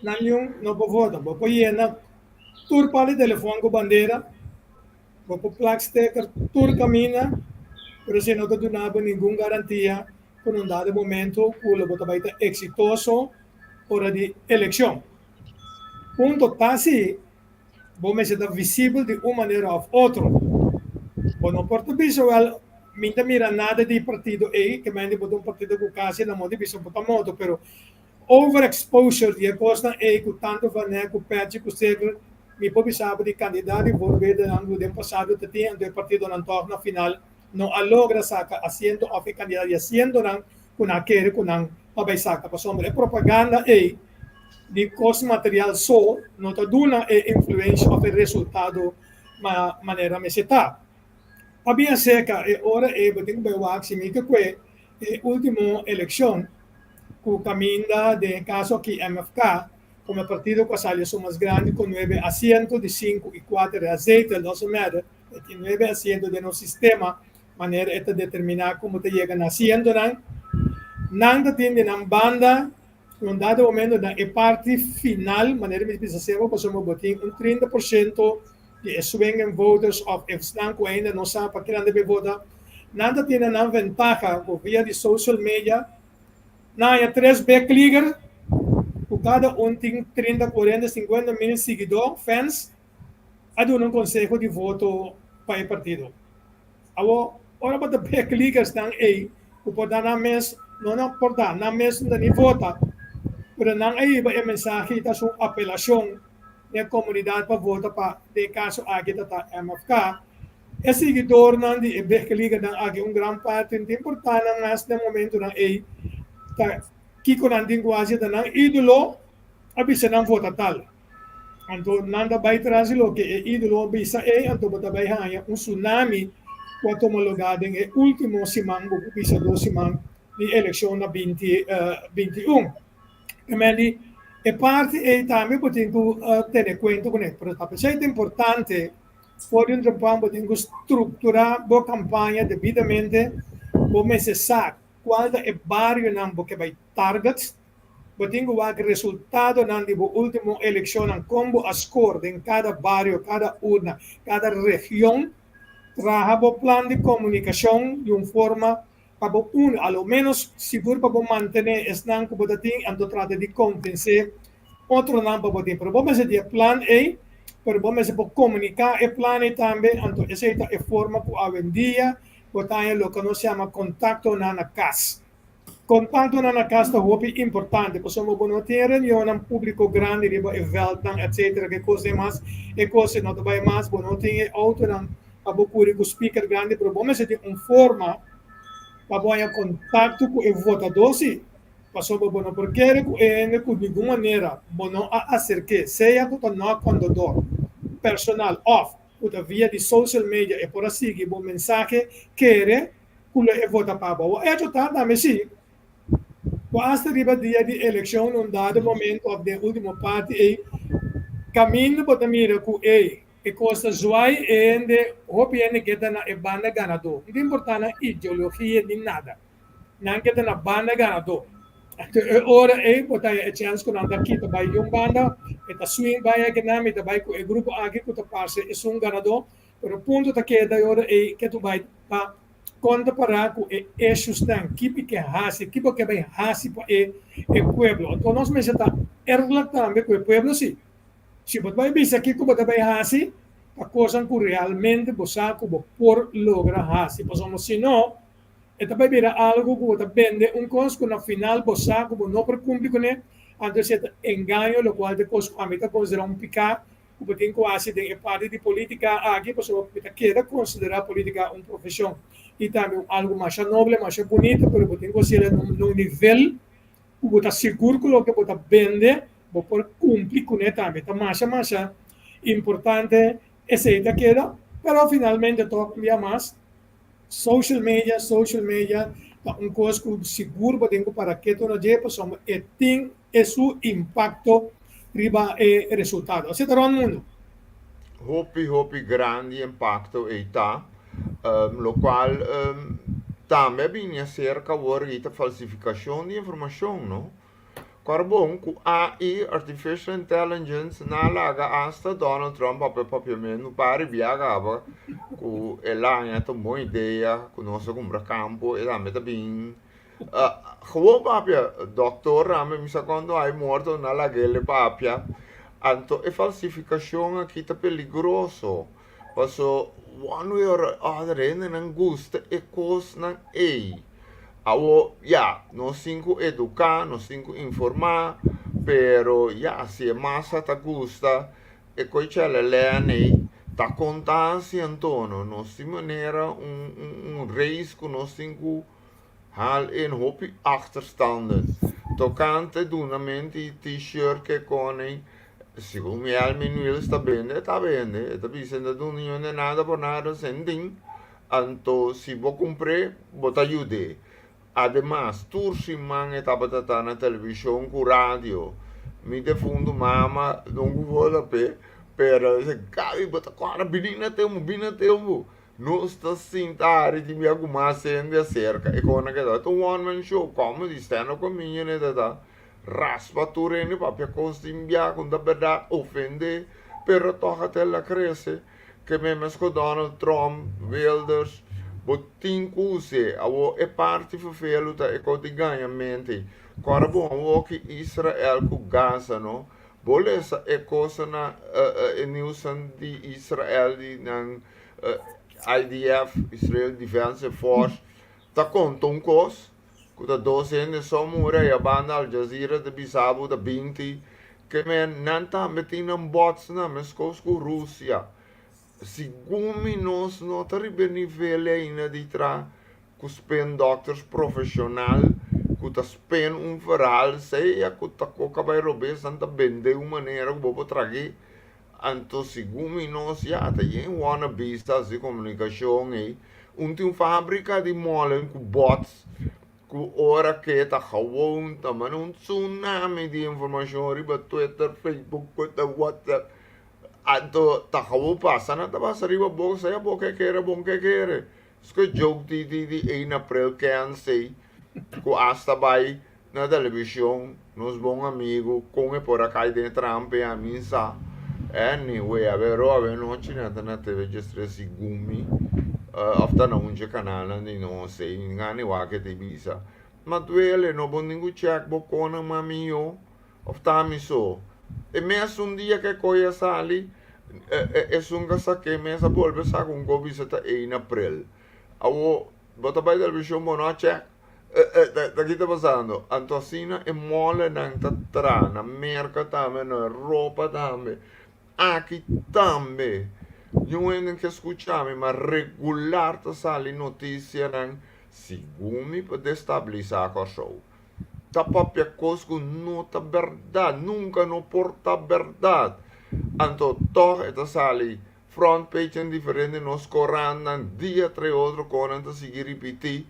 nenhum não pode votar, pode ir na tur palete telefone com bandeira, pode plaque sticker, tur caminha, pero se não te dá nenhuma garantia que num dado momento que o voto vai estar exitoso hora de eleição. Ponto está assim, vamos ser visível de uma maneira ou outra. Bom, no porto visual, não mira nada de partido A, que me botou partido com casi na mão de visão para moto, pero overexposure de costa A, que tanto vai com patch, com seguro, me pode saber de candidato e vou ver de ano do passado, que tinha do partido na torna final, não logra sacar assento of candidato e assento não, com aquele, com não, para sacar, para sombra, propaganda é de costo material só, não está dando influência ou resultado de maneira me está. A minha seca é hora é tem que ver se me que é última eleição que o caminho de caso aqui MFK como partido que salió mais grande com 9 assentos de 5 e 4 aceitos não se mede, tem 9 assentos de nosso sistema, maneira de determinar como te chega na assento não tem na banda, num dado momento na parte final, maneira de pensar, passamos botar 30% de swinging voters of if ainda não sabe para que não deve votar, nada tiene una ventaja por vía de social media. Hay 3 backliggers, cada um tem 30, 40, 50 mil seguidores, fans, a dar um consejo de voto para o partido. Agora, para os backliggers estão aí, o poder na mesa, não importa, na mesa não tem vota, mas não aí a mensagem está uma apelação da comunidade para votar para, de caso, aqui está MFK. E seguidor não de backligger não aqui grande parte importante nesse momento não aí, que com a linguagem da ídolo, a bisa não vota tal. Então, nada vai trazer o que é ídolo, bisa então vai hanya tsunami, quanto homologado em último semana, bisa 2 semanas de eleição na 21. Quindi, e parte também podemos ter em conta com isso. Mas é importante, podemos estruturar a campanha devidamente, como se sabe qual é o barrio que vai target, podemos ver o resultado na última eleição, como a score em cada barrio, cada urna, cada região, trabalhar o plano de comunicação de uma forma para ao menos seguro para manter esse não que você tem, então trata de convencer outro não para você. Pero vamos fazer o plano aí, pero vamos comunicar o plano também, então essa é a forma que hoje em dia botar o que nós chamamos contacto na casa. Contacto na casa é importante, porque somos não ter reunião em público grande, evento, etc. Que coisa mais, e coisa não vai mais, não tem outro não para o speaker grande, pero vamos fazer uma forma para ter contato com o votador, sim. Passou por não porque ele de alguma maneira não acerque, seja com o condutor personal off, ou via de social media e por assim que o mensagem quer que ele vota para o hecho tá também sim. Quase arriba dia de eleição, num dado momento of the último parte e caminho para mira que e costa zoai e de hopiene que tá na banda ganador. Não importa na ideologia de nada. Não que tá na banda ganador. Ora botar a chance que não daqui tá vai banda, eta swing vai que na meta vai com o grupo aqui que tá parce é ganador, pero ponto tá que da hora que tu vai para conta para com esses tão que hasi, que vai hasi para o pueblo. Então nós me está também com o pueblo sim. Se você vai ver aqui como vai hasi, a coisa que realmente você por lograr hasi, porque se não esta vai virar algo que você vende coisa que no final você não por cumprir com ele, então você engano, o qual depois a meta considera picar, que tem quase de parte de política aqui, porque você quer considerar a política uma profissão e também algo mais nobre, mais bonito, mas você tem que considerar num nível que você seguro que o que você vende, você por cumprir com ele também. Então, mais importante essa ideia queda, mas finalmente todavía mais social media, coisa que seguro para que tu não lleve, tem esse impacto riba e resultado. Assim está o mundo. Hopi grande impacto está, lo qual também vinha cerca de falsificação de informação, não? Carbon, com AI, Artificial Intelligence, na laga hasta Donald Trump, propriamente, para viajar, com ela tem uma ideia, com nosso compra campo, e também está bem. Gewoon papia, doutor, rame mi secondo hai morto na laghele papia. Anto e falsificazione aqui tá perigoso. Passo one way or other não gusta e cos não ei. Nós cinco educar, nós cinco informar, pero se massa tá gusta e coi c'è le lene tá contansi antono, nós de maneira risco nós cinco hal in hopi achterstanden. Tocante dunamente t-shirt che con secondo me al minuel sta bene, e ta bisogna da non è nada per nada sending. Anto si può comprare, bota aiude. Además, tursi man etapa tata na televisão com radio. Mi defundo mama, não vou pe, pero se cabe bota cara binina temo. Não está sentado de me alguma sendo acerca. E quando que dá, um one man show, como de stand-up comedian, da raspa turene, papia costimbia, com da verdade ofende, pero toca te la cresce, que mesmo com Donald Trump, Wilders, botin kuse, awo e parte vervelo ta e koti ganha mente. Kora bom, awo ki Israel ku Gaza, no? Bole sa e cosa na niusan di Israel di ng IDF, Israel Defense Force, ta kontong kos, kuta 12 de somura ya banda Al Jazeera de bisabu da 20, que men nanta metin ang bots na meskos ku Russia. Sigumi nos notari nivele ina di tra ku spen doctors professional ku ta spen un verhaal sei ya ku ta koka bay robe santa bende un manera ku bobo tragi anto sigumi nos ya ta yen wana vista di comunicación unti un fábrica di molen ku bots ku ora che ta gewoon ta man un tsunami di information riba Twitter, Facebook, WhatsApp Anto takawo pa sana taba sariwa bo saya bo kekere bon kekere. Sko joke di 1 April can say ko hasta bay na televisão nos bom amigo com e por acá de Trump a minsa. Anyway, avero noite na TV gestre sigumi. Afta na unje canal ni no sei ngani wa ke te bisa. Ma duele no bon ningu check bo kona mamio. Afta mi so. E mes un dia che coia sali e sunga sa che mesa volve sa con go visita 1 April. Awo bota bai del vision mono check. Da che sta passando? Antosina e mole nang tatrana, merca tame, roba tame, aqui tambe. Io che escuchame, ma regular ta sali notizie nang sigumi per destabilizar o show. Ta propria cosco nota verdade, nunca no porta verdade. Anto toch eta sali front page en diferente nos corandan dia tre outro coran ta sigi ripeti.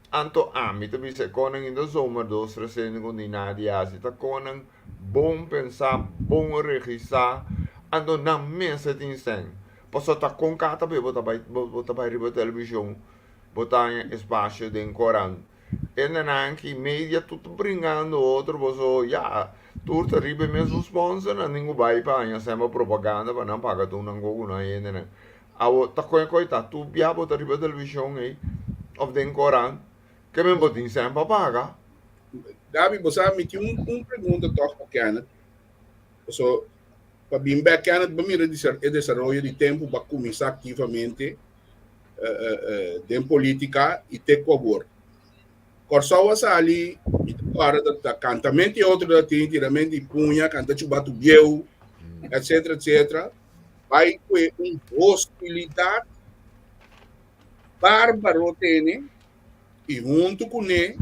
Anto amita bise conan in de zomer dos recente con di nadia ta conan bom pensar, bom registar, anto na mensa tin sen. Posso ta concata pe bota bai riba televisão, botar espaço den coran. E anche i media tutto bringando outro posso ja tutto ribe mesmo sponsor na ninguém vai para sempre propaganda para não pagar tu não go na ene né awo ta coita tu biabo ta ribe televisão aí of den coran que me botin sempre paga. Gabi, você me tinha pergunta toch bacana. So, para bem bacana, para mim é desenvolvimento de tempo para começar ativamente de política e ter cobor. Corsoa sali, agora da cantamento e outro da tiramento de punha, canta chubatu bieu, etc, etc. Vai ter uma hostilidade bárbaro tene e junto com ele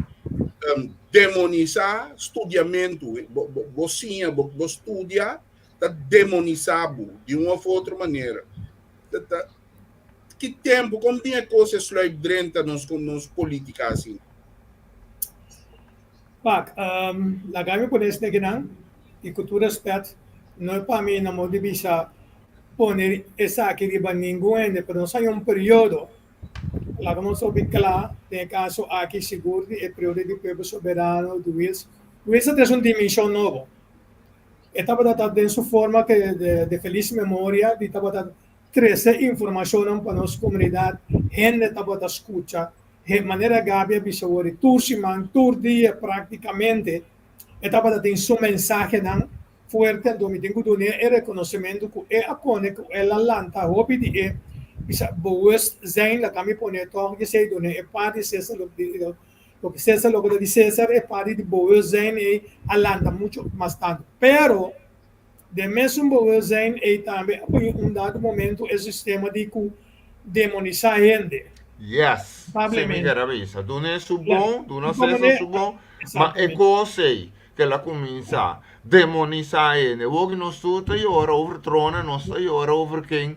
demonizar estudiamento, você estudia, tá demonizado de uma ou outra maneira. Que tempo, como tinha coisas que drenta nos política assim? Pak, lagami po neste ginang, ikutura spet, no pa mi na mo di bisa poner esa que riba ninguém, pero sa yung periodo, lagamo so bigla, tem caso aqui seguro e período de povo soberano do Wilson. Wilson tem uma dimensão nova. Estava dando de sua forma que de feliz memória, de estava dando 13 informação para nossa comunidade, gente estava dando escuta, de maneira Gabi bisawari tursiman dia praticamente estava dando sua mensagem não forte do meeting do né e reconhecimento que é a pone que ela lanta hopi de bisa boas zain la kami pone to que sei do né é parte César lo que César lo que diz César é parte de boas zain e alanta muito mais tanto pero de mesmo boas zain e também dado momento o sistema de demonizar gente. Yes, se mi caravisa. Tu ne su bon, tu non sei su bon, ma è così che la comincia a demonizzare. Ne vuoi non sta io ora over trone, non sta io ora over king,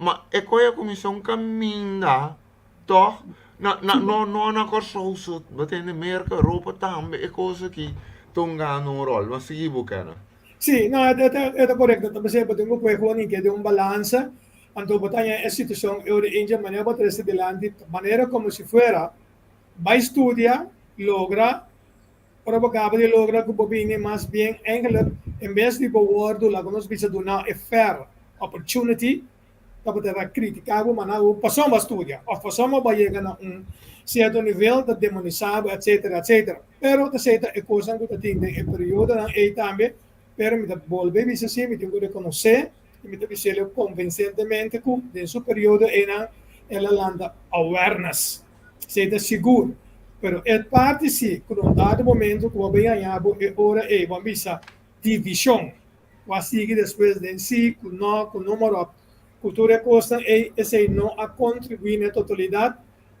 ma è cosa comincia un cammino, toch? No, una cosa su, battendo merca, roba tambe, e cose che tongano un ruolo, ma si bucano. Sì, no, è corretto, per esempio, tengo poi con che di un balance. Anto batalla es situación en manera para este delante manera como si fuera va a estudiar logra probablemente logra que bobine más bien en vez de poder la conos bisa dona a fair opportunity para criticar, mas passamos a estudar, ou passamos a chegar a certo nível de demonizar, etc, etc. Pero aceita é coisa que tem em período aí também, pero me volve a assim, me tenho que reconhecer, me tenho que ser convincentemente que nesse período ela landa awareness, seja seguro. Pero é parte sim, que num dado momento que o bem ganhado é hora vamos ver divisão. O sigue depois de si, com o número cultura costa esse não a contribuir na totalidade.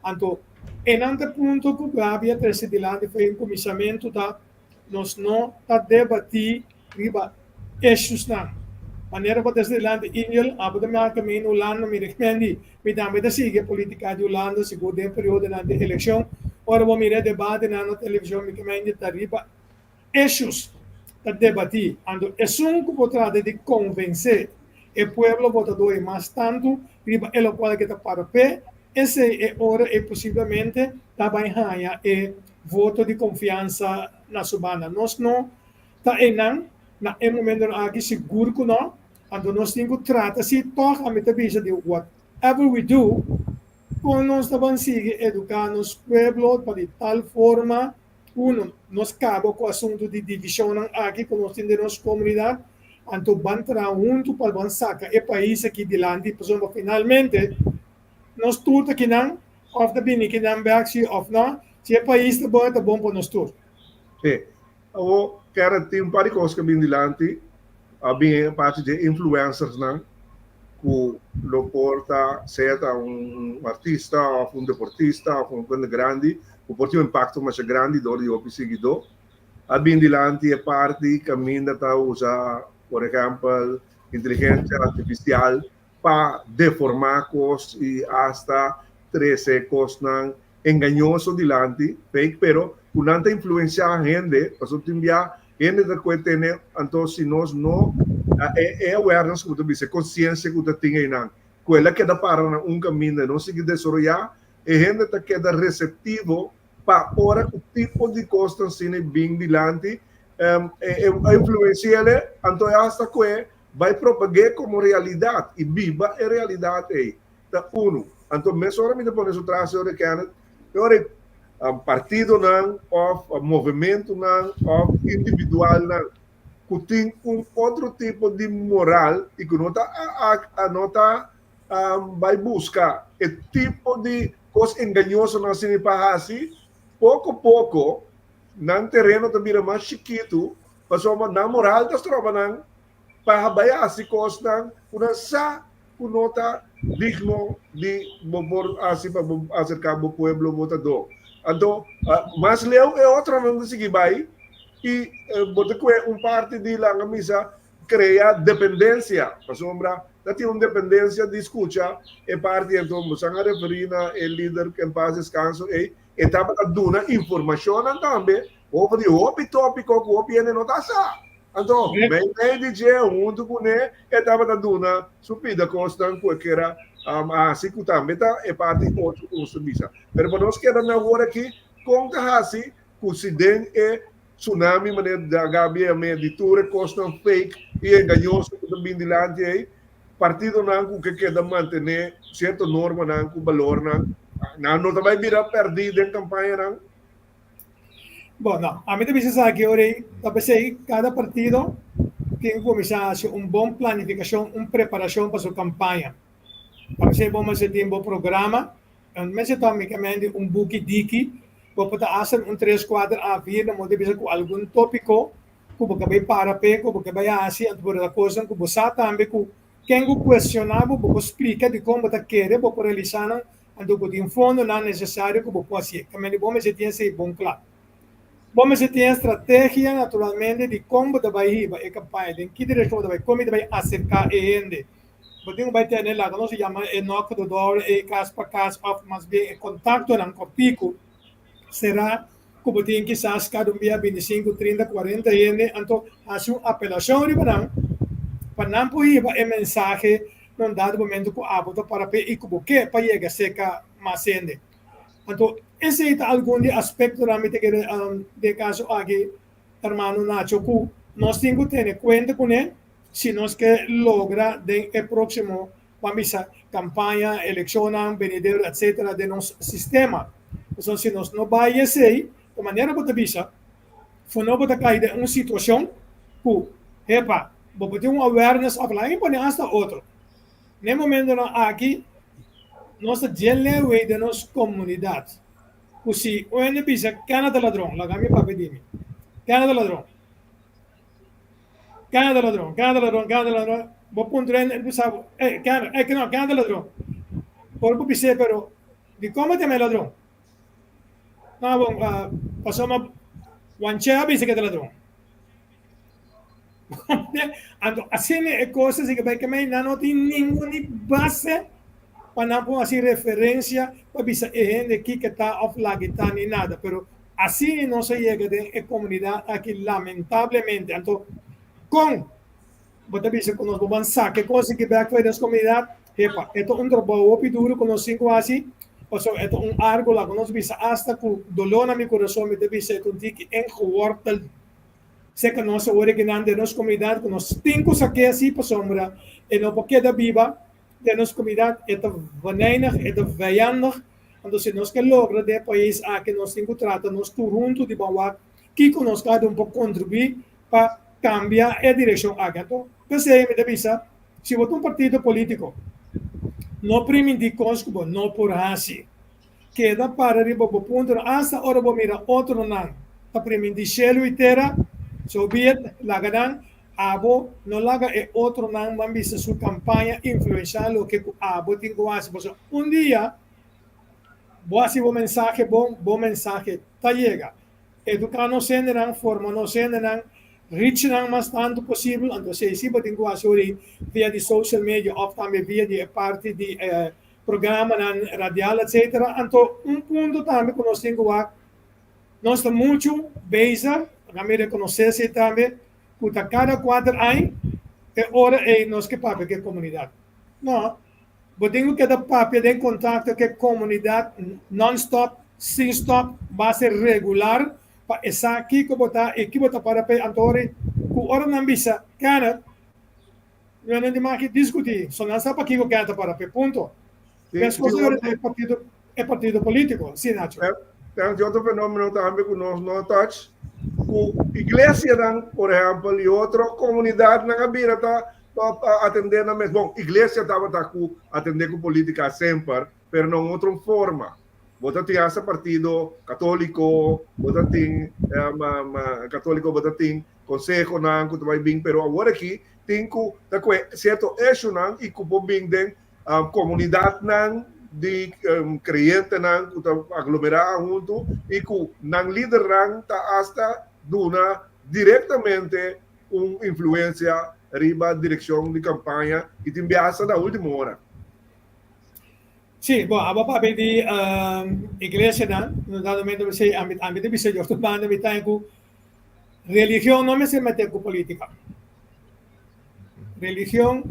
Então, em ante ponto que havia terceiro foi um comissamento da nós não tá debatir riba issues não. Maneira para terceiro Indian, abu da minha caminho Holanda me recomendi, me dá me da sigue política de Holanda seguro de período na eleição. Ora vou mirar debate na televisão me recomendi da riba issues a debatir. Então, é um que vou tratar de convencer o povo votador e mais tanto, ele qual que está para pé, esse é hora e possivelmente também ganha voto de confiança na subana. Nós não está na momento aqui seguro que não, então nós temos que tratar se toca a metafísica de whatever we do, quando nós também seguir educar nos pueblos para de tal forma nós acabamos com o assunto de divisão aqui, com nós temos nossa comunidade, então vamos trabalhar junto para sacar o país aqui de lande, para finalmente nós todos aqui não, of the bini que não vai of não, se o país está bom para nós todos. Sim, eu quero ter um par de coisas que vem de lande, a parte de influencers, né? Que lo porta, seja artista, ou deportista, ou grande, que pode ter impacto mais grande do que o seguidor. A bindilante é parte que caminha a usar, por exemplo, inteligência artificial para deformar coisas e hasta 13 coisas engañoso dilante, fake, pero kunanta influenciar a gente, para enviar gente da que tem, então se nós não awareness que você consciência que você tem aí, que ela queda para caminho, não se desenvolver, e gente está queda receptivo para ora o tipo de coisa assim bem dilante, a influenciar ele, então hasta que vai propagar como realidade e viva a realidade aí. Então então mesmo hora me depois o traço de Kenneth, partido não, ou movimento não, ou individual não, que tem outro tipo de moral e que não está vai buscar o tipo de coisa enganosa na cena para assim, pouco a pouco, no terreno também mais chiquito, mas na moral das tropas para bayar assim coisas não, sa nota digno de assim para acercar o povo votador. Então, mas leu é outra não conseguir vai e botar parte de lá na misa cria dependência, para sombra, tem uma dependência de escuta e parte então você a referir na o líder que em paz descanso e estava dando informação também ou de tópico que o piano não está sa. Então, bem dizer junto com ele estava dando subida constante porque era assim que também é parte outro curso misa. Mas para nós que era agora aqui com assim que se den tsunami maneira da Gabi a meditura constant fake e engañoso que também de lá aí partido não que queda manter certa norma não com valor não também virar perdido em campanha não. Bom, não, a mim também se sabe que hoje talvez cada partido tem que começar a fazer uma boa planificação, uma preparação para sua campanha. Talvez vamos ter um bom programa, mas também um book diki, para fazer 3, 4 a 4 na motivação com algum tópico, que você vai para pé, que você vai assim, por a coisa que você também que quem questionava, você explica de como você quer, você realizar, então que tem fundo não necessário que você fazer. Também vamos ter esse bom claro. Vamos ter estratégia naturalmente de como você vai ir a campanha, de que direção você vai, como você vai acercar a gente. Você vai ter lá, não se chama enoque do dólar, caso para caso, mas bem, contato não copico, será que você tem que sair cada dia 25, 30, 40 gente, então, a sua apelação para não poder a mensagem num dado momento que a bota para e que você para chegar a secar mais gente. Então, esse é algum aspecto de caso aqui, hermano Nacho, que nós temos que ter conta com ele, se nós que logra o próximo vamos a campaña, elecciones, venidero, etcétera, de nuestro sistema. Entonces, si nos no vaya a ser, de manera que visa, fue no para caer en una situación que, epa, vos ter un awareness of la y poner hasta otro. En el momento aquí, nuestra gente de nuestra comunidad. Pues si hoy pisa Canadá ladrón, la cambia para pedirme. Canadá ladrón. Canadá ladrón, Canadá ladrón, Canadá ladrón. Vos pondré el pisado, Canadá ladrón. Por pisé, pero, ¿de cómo te me ladrón? No, bueno, pasamos, guanchea dice que te ladrón. Así es cosas que no tiene ninguna base para no hacer referencia para gente que está off la guitarra ni nada, pero así no se llega de comunidad aquí lamentablemente. Entonces, con nos vamos a sacar cosas que va a las comunidad, esto es un trabajo duro con los 5 así, esto es un arco la nos visa hasta que dolor en mi corazón me dice que en gewortel sé que nossa original de nossa comunidade, que nós temos aqui assim para sombra, e não porque da viva de nossa comunidade é venenosa, é violenta, então se nós que logra de país aqui nós temos que tratar nós tudo junto de bom que nós cada pouco contribuir para cambiar a direção aqui. Então, pensei me devisa, se você um partido político, não permite consumir, não por assim, queda para riba o ponto, hasta hora vou mirar outro não, para permitir chelo e terra. So be it, lagadan, abo, no laga e otro nan mambisa su campaña influenciar lo que abo tengo hace. Pues un día, voy a hacer un mensaje, bom mensaje, ta llega. Educar no senderán, forma no senderán, reacharán más tanto posible. Entonces, si tengo hacer via de social media, o también via de parte de programa radial, etc. Entonces, un punto también que nos tengo a, nos está mucho beza, me reconocerse também que cada 4 anos é hora é nós que papel que comunidade. Não, eu tenho que dar papel de contato com a comunidade non-stop, sem stop, base regular para essa aqui que botar e que botar para pe antore que hora não bisa cara eu não demais que discutir só não sabe que canta para pe ponto. As coisas é partido político, sim, Nacho. Tem outro fenômeno também que nós não touch. A igreja, por exemplo, e outra comunidade na Gabira está atendendo a mesma. Bom, a igreja estava atendendo com política sempre, mas não outra forma. Você tem esse partido católico, você tem católico, você tem conselho, não, que vai bem, mas agora aqui tem que certo eixo não e que bem de comunidade não de creyente nan aglomerar junto e que nan líder nan ta hasta duna directamente influência riba direção de campanha e te enviaça na última hora. Sim, bom, a papel de igreja nan, no dado momento você ambite bisa yo to banda mi tanku religião não me se mete com política. Religião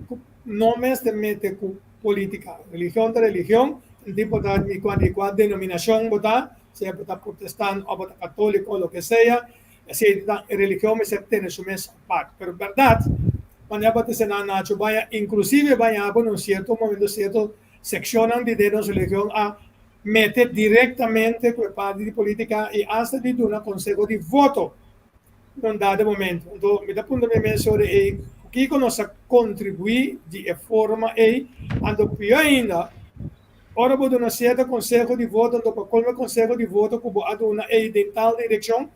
não me se mete com política, religión de religión, el tipo de cual denominación votar, sea votar protestante o votar católico o lo que sea, así la religión me se tiene su misma parte, pero verdad, cuando ya se Nacho vaya, inclusive vaya a un cierto momento, cierto seccionan de nuestra religión a meter directamente con parte de política y hasta de un consejo de voto, en un dado momento. Entonces, me da punto de mención de que nos contribuir de forma e ando pior ainda ora vou dar um certo consejo de voto ando para qual consejo de voto que vou dar uma tal direção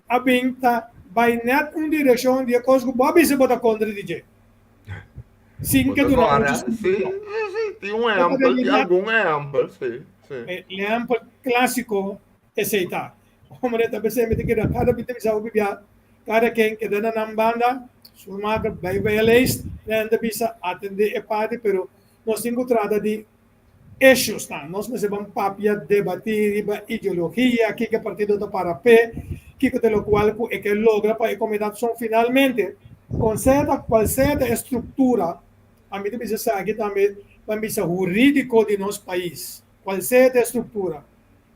a bem tá vai net uma direção de coisa que Bobby se bota contra DJ sim que do sim tem exemplo de algum exemplo sim exemplo clássico aceitar como ele também se mete que cada bit de saúde cada quem que dá na banda sumar vai ler ainda bisa atender a parte pero nós temos que tratar de issues tá nós vamos papia debater ideologia que o partido está para pé que de lo cual é que logra para a comunidade são finalmente com certa estrutura a mim bisa aqui também vamos bisa jurídico de nosso país qual certa estrutura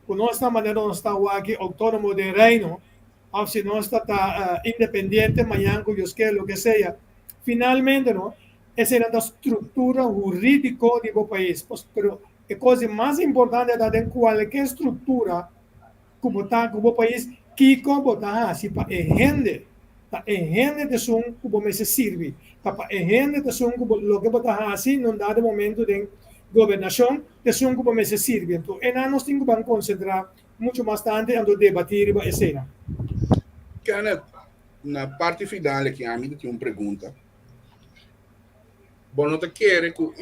com nossa maneira nós estamos aqui autônomo de reino ou se não está independiente, mañana, cuyos que, lo que sea. Finalmente, ¿no? essa é a estrutura jurídica do país. Pero a coisa mais importante é que qualquer estrutura como está como país que como está assim para a gente tá a gente de som como me se serve para a gente de som como lo que está assim num dado momento de governação de som como me se serve então e nós temos que concentrar muito bastante em debater a cena. Kenneth, na parte final aqui, a mim tem uma pergunta. Bom, não te quer que o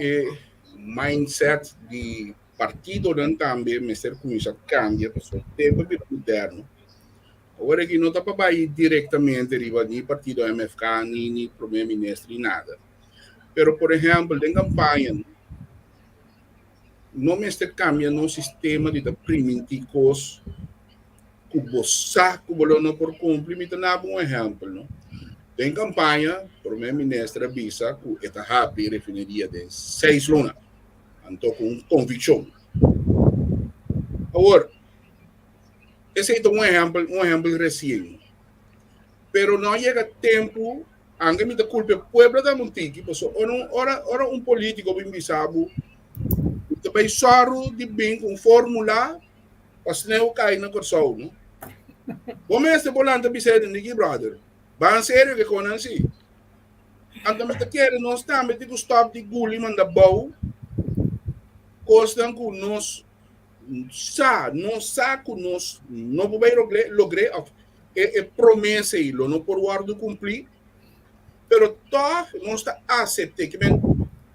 mindset de partido não também, mas ser começa a cambiar, pessoal, tempo de moderno. Agora que não está para ir diretamente riba nem partido MFK, nem primeiro-ministro, nem nada. Pero, por exemplo, em campanha, não me cambia no sistema de primitivos que você não por cumprir, me dá um exemplo, não? Em campanha, o primeiro-ministro avisa que está rápido refineria de 6 lunas, então com convicção. Agora, esse é um exemplo recente. Pero não chega tempo, ainda me dá culpa, o povo da Montiqui, ora um político bem bisabo, também só de bem com fórmula, para se não cair na corção, não? Como este volante bisado de brother? Bang sério que com assim. Então, me quer nós também de stop de guli manda bom. Costam que nós não podemos lograr a promessa e não por guardo cumprir. Pero tó nós está aceite que men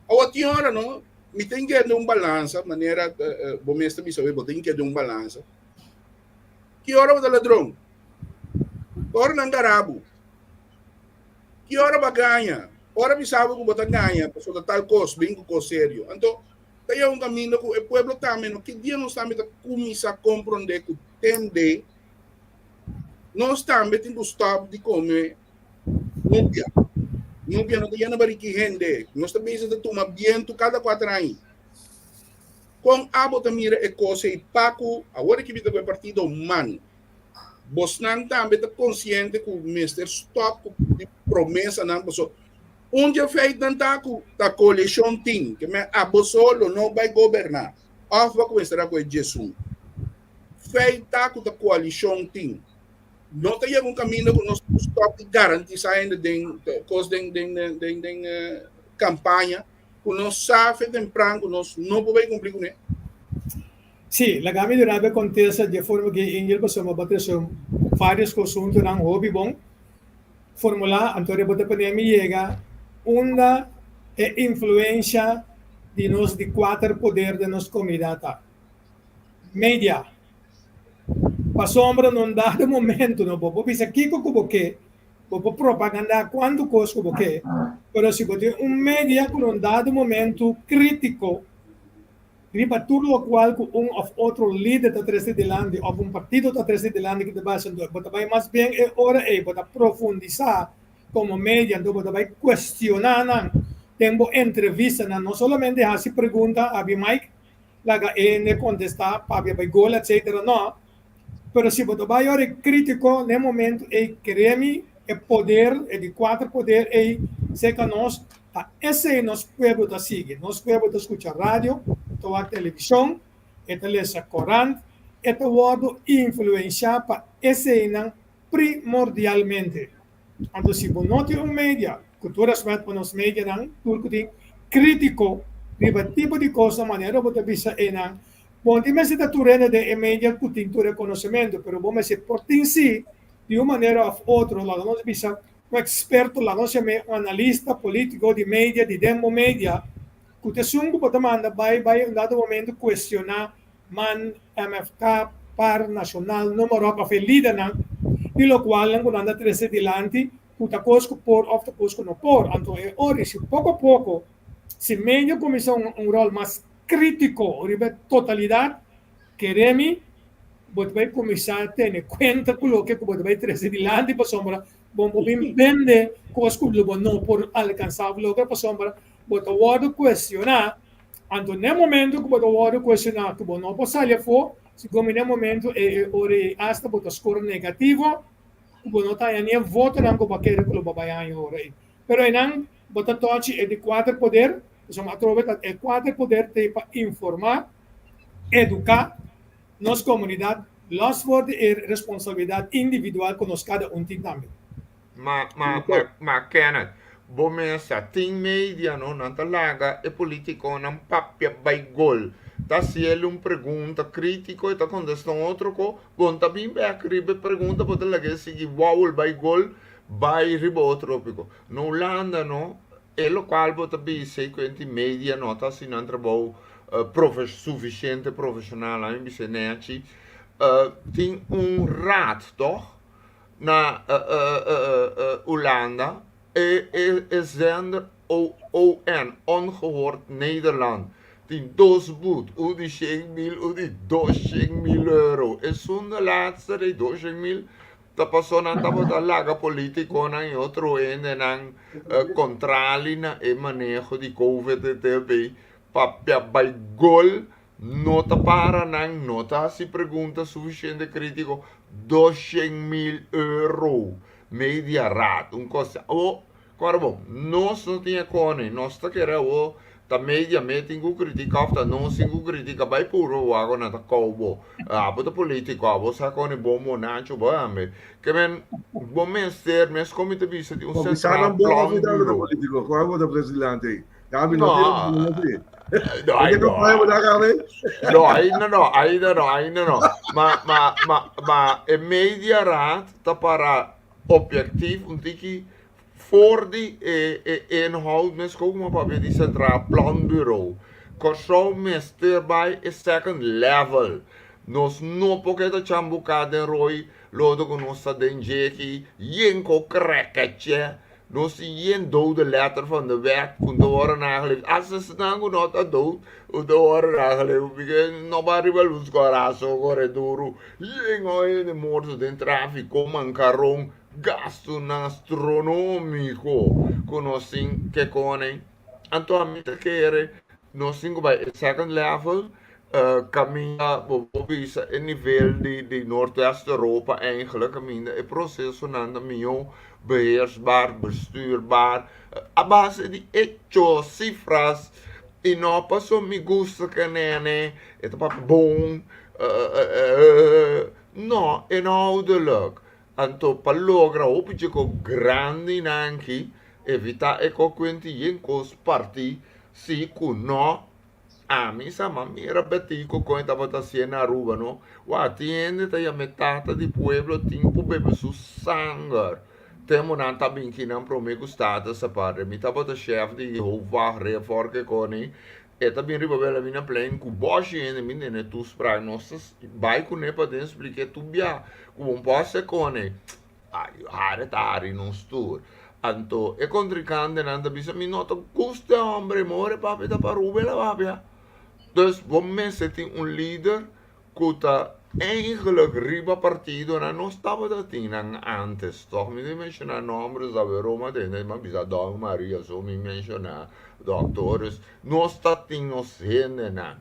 a outra hora não me tem que dar balança maneira bom mestre me sabe tem que dar balança. Que hora o ladrão? Hora não garabo. Que hora vai ganhar? Hora me sabe que você ganha, pessoa tal coisa, bem com sério. Então, tem um caminho que o povo também, que dia nós também começar a compreender que tende, nós também temos que stop de comer núpia. Núpia não tem nada que rende. Nós também precisamos tomar viento cada 4 anos. Com a bota mira é coisa e paco, agora que vita o partido humano. Bosnan também está consciente que o Mr. Stop de promessa não passou. Onde é feito tanto da coalição tem que me abosolo não vai governar. Of vai começar com Jesus. Feito da coalição tem. Não tem um caminho que nós Stop de garantir saindo de campanha que nós sabe temprano que nós não podemos cumprir com ele. Sim, la gami durante acontece de forma que ingel pa sama bate são vários consuntos ng hobby bom formula antori bote pandemia chega uma influência de nós de 4 poder de nos comunidade média pa sombra num dado momento no bobo bisa kiko kubo que bobo propaganda quando cos kubo que pero se bote média com um dado momento crítico riba tudo o qual of outro líder da três de lande ou partido da três de lande que te vai sendo bota vai mais bem é hora bota profundizar como média então bota vai questionar tempo entrevista não somente se pergunta a Mike laga ne contestar para vai gol etc não pero se bota vai hora crítico no momento queremos poder de 4 poder se que nós esse nosso povo da sigue nosso povo da escutar rádio a televisão, esta lesa corante, esta word influenciar para esse primordialmente. Então, se você não tem média, cultura respeito para os médias, tudo que crítico, riba tipo de coisa, maneira você bisa enang, bom, tem se turena de média que tem todo conhecimento, pero bom, se por ti si, de uma maneira ou outra, lá nós bisa um experto, lá nós chama um analista político de média, de demo média, que te sungo pode mandar vai em dado momento questionar man MFK par nacional número para felida não e lo qual não quando anda três adiante puta cosco por of cosco no por então é hora se pouco a pouco se meio começou rol mais crítico ribe totalidade queremos pode vai começar a ter conta com o que pode vai três adiante para sombra bom vende cosco lo não por alcançar o que para sombra bota o word questionar, então no momento que bota o word questionar, que bom não pode sair fora, se como no momento ore hasta bota score negativo, que bom não tá nem voto não que baqueiro que lo babayan ore. Pero não bota tochi é de quatro poder, então atrova é quatro poder para informar, educar nossa comunidade, los voor de responsabilidade individual que nós cada tem também. Ma Kenneth, bomesa ting media no não talaga e político não papia baigol. Tá se ele pergunta crítico e tá contestando outro co, bom tá bem bem ribe pergunta pode lagar se wow baigol vai riba outro pico. No Holanda no e lo qual bota bem sei que media no tá se não trabalho suficiente profissional aí biseneci tem raad toch? Na Hollanda zender ON, Ongehoord Nederland. Die dosboet, hoe die 100.000, hoe die 200.000 euro. En zonder laatste, die 200.000, dat passò na tabota laga politico na in otro ende na contrali na e manejo di COVID-19. Papia by gol, nota para nang nota si pregunta suficiente critico 200.000 euro media rat un cosa o guarda nós não tinha cone nós tá querendo o ta media meeting o critica afta não singu critica vai puro o agora na cobo bota político você cone bom monacho bame que men bom ser mas como te viste de um central plano político qual é o presidente Gabi não tem ainda não. Maar in mediaraad, dat para objectief, een tikkie voor die inhoud, mis ook maar papje die centraal planbureau. Korsom mister bij is second level. Nos no poquito chambuca de roi, lodo con nos den jeki, yenko kreketje. Dan zie je een dode letter van de weg, kun de worden aangeleverd. Als ze dan nog dat dood, kun de worden aangeleverd. Nobody will lose corazo, corredoro. Jengo in de moord, de traffic, kom een carron, gasto astronomico. Conoscem que conem. Atualmente quer, nós cinco bij second level. Caminha, visa in nível de Noordwest-Europa eigenlijk, caminha, het proces van minho beheersbaar, bestuurbaar, a base de hechos, cifras, e não passou me gusta que nene, het pap bom, não, inhoudelijk. Anto palogra opetje grande nanki, evita eko quinti yenkos parti, si kuno. Mi sama mira betico com esta votação na rua, não? O atiende tá a metade do pueblo tempo bebe su sangue. Temo não tá bem que não promete estado essa parte. Mi tá bota chefe de Jehová reforque com ele. E tá bem riba bela minha plane com boche ainda menina tu spray nossas vai com ele para dentro explicar tu bia como posso com ele. Ai, are não estou. Anto e contricante nanda bisa mi nota custa hombre more papi tá para rubela papia. Dus op het moment zit een leader die eigenlijk riba partido na non stava da tina antes toch mi devi menzionare nomi da Roma dentro ma bisa Don Maria so mi menzionare doktores non sta tino sene na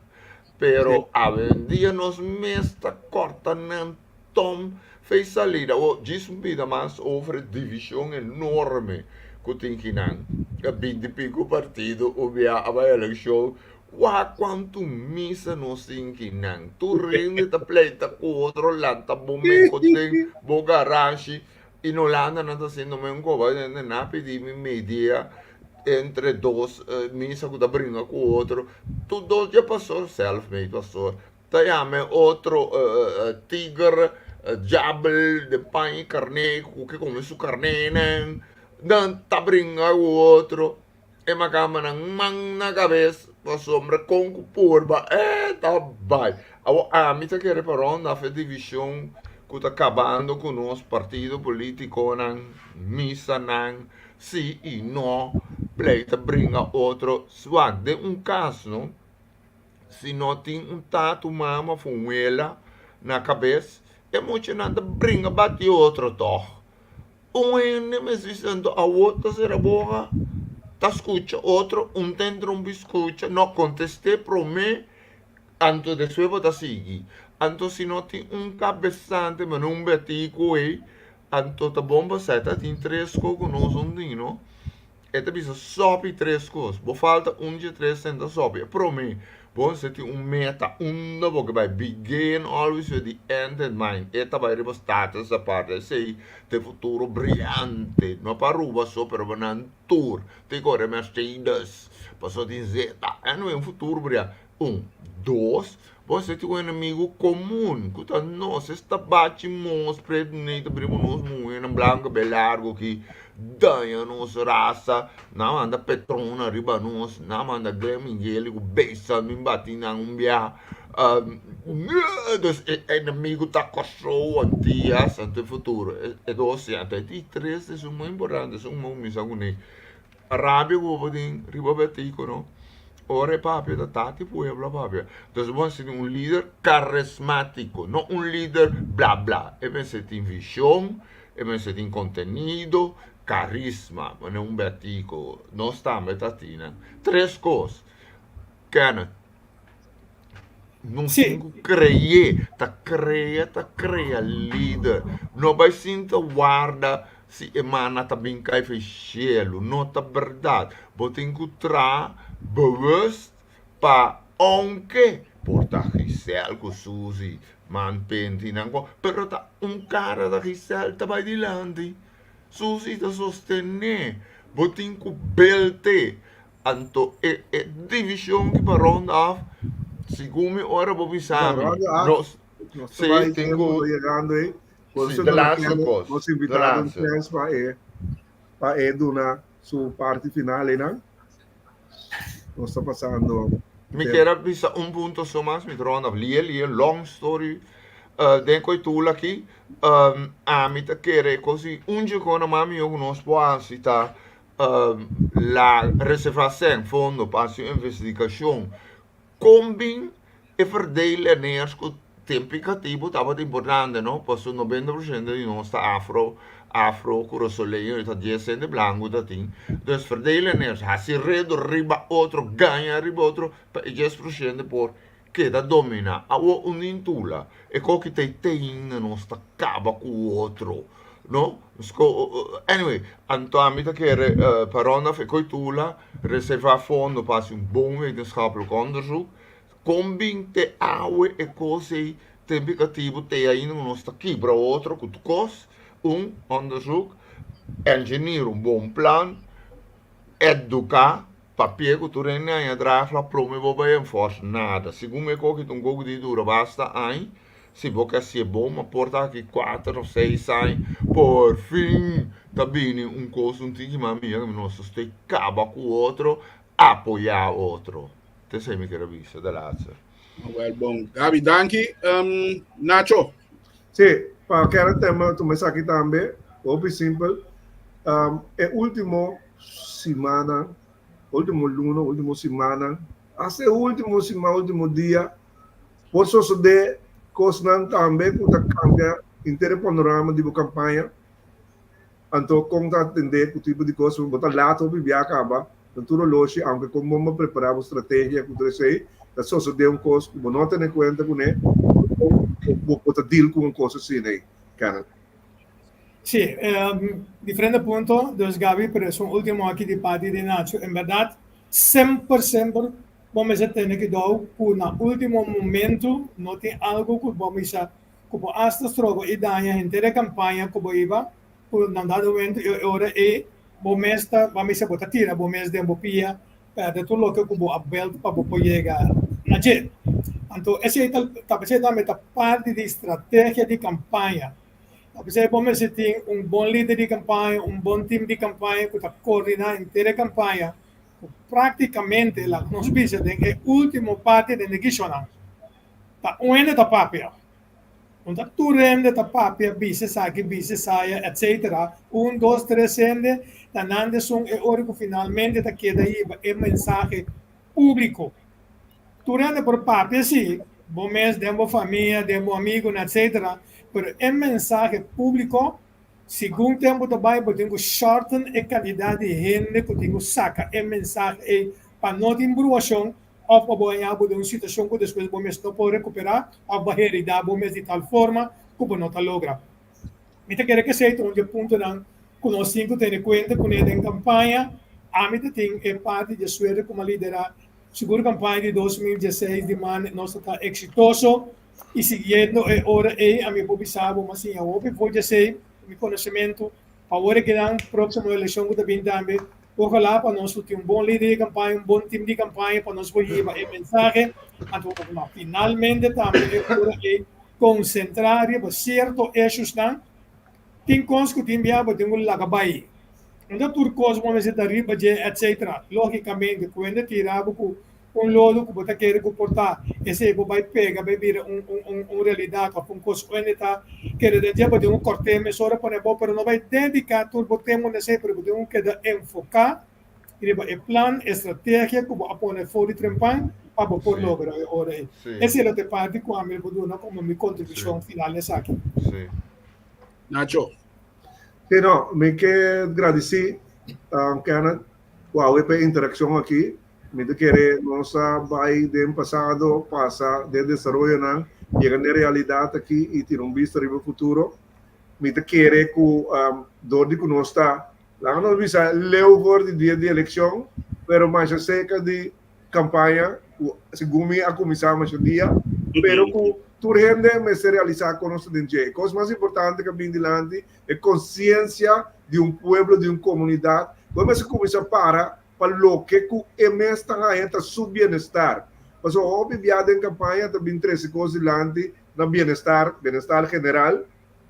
pero avendia nos mesta corta nan tom fez salida o diz vida mais over divisão enorme que tem que não a 20 pico partido o via a eleção. Wah, quanto misa no sinkinang. Tu rende ta pleita com outro lado, ta bombeco tem bogarashi. In Holanda não está sendo um governo, não pedi media entre dois misa que ta brinca com outro. Tudo já passou, self-made passou. Ta chame outro tigre, jabel, de pão, carne, que come su carne, não ta brinca com outro. E macama ng mang na cabeça. Sombra com curva, tá bem. Mi sa che però na divisão que está acabando com nosso partido político, não, missa não, sim e não, pleita brinca outro, swag de caso, não? Se não tem tatu mama funela na cabeça, é muito nada brinca bate outro toch. Ene me dizendo a outra será boa. Escucha otro, dentro un biscucha, no contesté pro me, anto de suevo ta sigi, anto si noti un cabezzante, ma non betico anto ta bomba seta ti intresco con osondino, Esta bisa sopi 3 coisas. Bo falta de 3 centa sopi. Pro me, bom seti meta, porque vai begin always with the end in mind. Esta vai riba status a parte, sei, te futuro brilhante. Não para ruba só, pero banan tour. Te corre Mercedes, passou de zeta. É não é futuro brilhante. Dois, você tem um inimigo comum. Que nós está batimos, preto, primo nós muito, branco, bem largo que danha nos raça, não anda petrona riba nós, não anda gremingele, o beisa me bati na umbia. Dus inimigo tá cachorro antias ante futuro. É doce até de três é muito importante, é muito misagune. Arábia o bodin riba betico, não? Ora papia da tati pueblo papia. Dus vamos ser líder carismático, não líder blá blá. É bem ser em visão, é bem ser em conteúdo, carisma, não é betico. Não está metatina. 3 coisas. Kenneth. Não tenho crer, tá crea líder. Não vai sentir guarda se emana tá bem cai fechelo, não tá verdade. Você tem que tra bewust pa onde porta Gisel com Suzy, man penti nango, pero tá cara da Gisel tá vai dilante. Suzy tá sostener, você tem que belte. Anto divisão que para round off. Segundo ora Bobby Sami, nós tenho chegando aí. Sim, de laatste kost. Nós invitamos fans para na sua parte final, né? Nós está passando. Me quero bisa ponto só mais, me trono lia long story. Denko itu aqui, a me tá querer così dia quando mami eu nós posso tá la reservação fundo para sua investigação. Combin e verdelen neers com tempo cativo estava importante, não? Posso 90% de nós está afro, corosoleio, está 10% branco, tá tem. Então verdelen neers, se redo riba outro, ganha riba outro, 10% por que da domina, a o intula, e co que tem não está acaba com o outro. No? Anyway, Antoine dat keer Parona e Coitula reserva fondo para um bom wetenschappelijk onderzoek. Combin te oude e cose tempicativo te ainda não está aqui para outro que cos onderzoek, engineer bom plan, educar, papier que tu rende a drafa promover bem força nada. Segundo me que um pouco de dura basta aí. Se você é bom, mas porta aqui 4 ou 6 anos, por fim, tá bem coisa, que mamia, nós tem acaba com o outro, apoiar o outro. Te sei me quero vista da Lazar. Well, bom. Gabi, danke. Nacho. Sim, para aquele tema, tu me aqui também, bem simples. É último semana, último luna, último semana, até último dia, por suceder coisas também que cambia inteiro panorama de campanha. Então, como está atender o tipo de coisa, botar lá todo dia acaba, tudo longe, aunque como vamos preparar a estratégia que você sei, da só de coisa que não tem em conta com ele, botar deal com coisa assim, né, cara. Sí, diferente punto dos Gabi, pero es un último aquí de parte de Nacho. En verdad, 100% vamos a tener que dar un último momento, no tem algo que vamos a, como hasta strogo e daña inteira campanha como iba, por um dado momento, agora vamos a botar tira, vamos a embopia, para tudo lo que como a belt para poder chegar na jet. Então, essa é a parte de estratégia de campanha. Apesar de você ter bom líder de campanha, bom time de campanha que está coordenando inteira a campanha, praticamente a nossa visão é a última parte da negociação. Está onde da papel. Quando tu rende da papel, bisa saia, etc. 1, 2, 3 rende, dan ande são é hora que finalmente está queda aí é mensagem público. Tu rende por papel, sim, bom mês, demo família, demo amigo, etc. Pero el mensaje público, según tempo do Bible, tengo shorten a quantidade de gente que tengo saca el mensaje para não ter embruação ou para ganhar de uma situação que depois vamos não pode recuperar ou para heredar de tal forma que não está logra. Me te quero que seja onde ponto não que nós cinco tem conta com ele em campanha a mim tem é parte de suerte como liderar seguro campanha de 2016 de man nós está exitoso e seguindo hora a mim pobisabo mas sim eu pode ser meu conhecimento para que na próxima eleição que também também ojalá para nós ter bom líder de campanha bom time de campanha para nós poder levar mensagem então finalmente também concentrar para certos eixos não tem coisas que tem viável tem um lagabai então tudo coisas como esse tarifa etc logicamente quando tirar um lodo que você quer comportar esse vai pegar vai vir realidade com coisas onde está quer dizer pode corte mesura para bom pero não vai dedicar tudo botemos nesse pero botemos que enfocar e o plano estratégia que vou pôr fora de trempan para poder lograr ora esse é o parte que a mim vou dar como minha contribuição final nessa aqui Nacho. Sí, no, me que agradecer a Kenneth por a interação aqui. Me querer nossa vai do passado passa de desenvolvimento não chega na realidade aqui e ter vista no futuro. Me querer com do que nós está lá não visa leu por dia de eleição, pero mais cerca de campanha, segundo a comissão mais dia, pero com tudo gente me se realizar com nosso dinheiro. Coisa mais importante que vem dilante é consciência de pueblo, de comunidade. Como se começa para o que é mais está entra seu bem-estar. Mas o viado em campanha também traz coisas dilante na bem-estar general.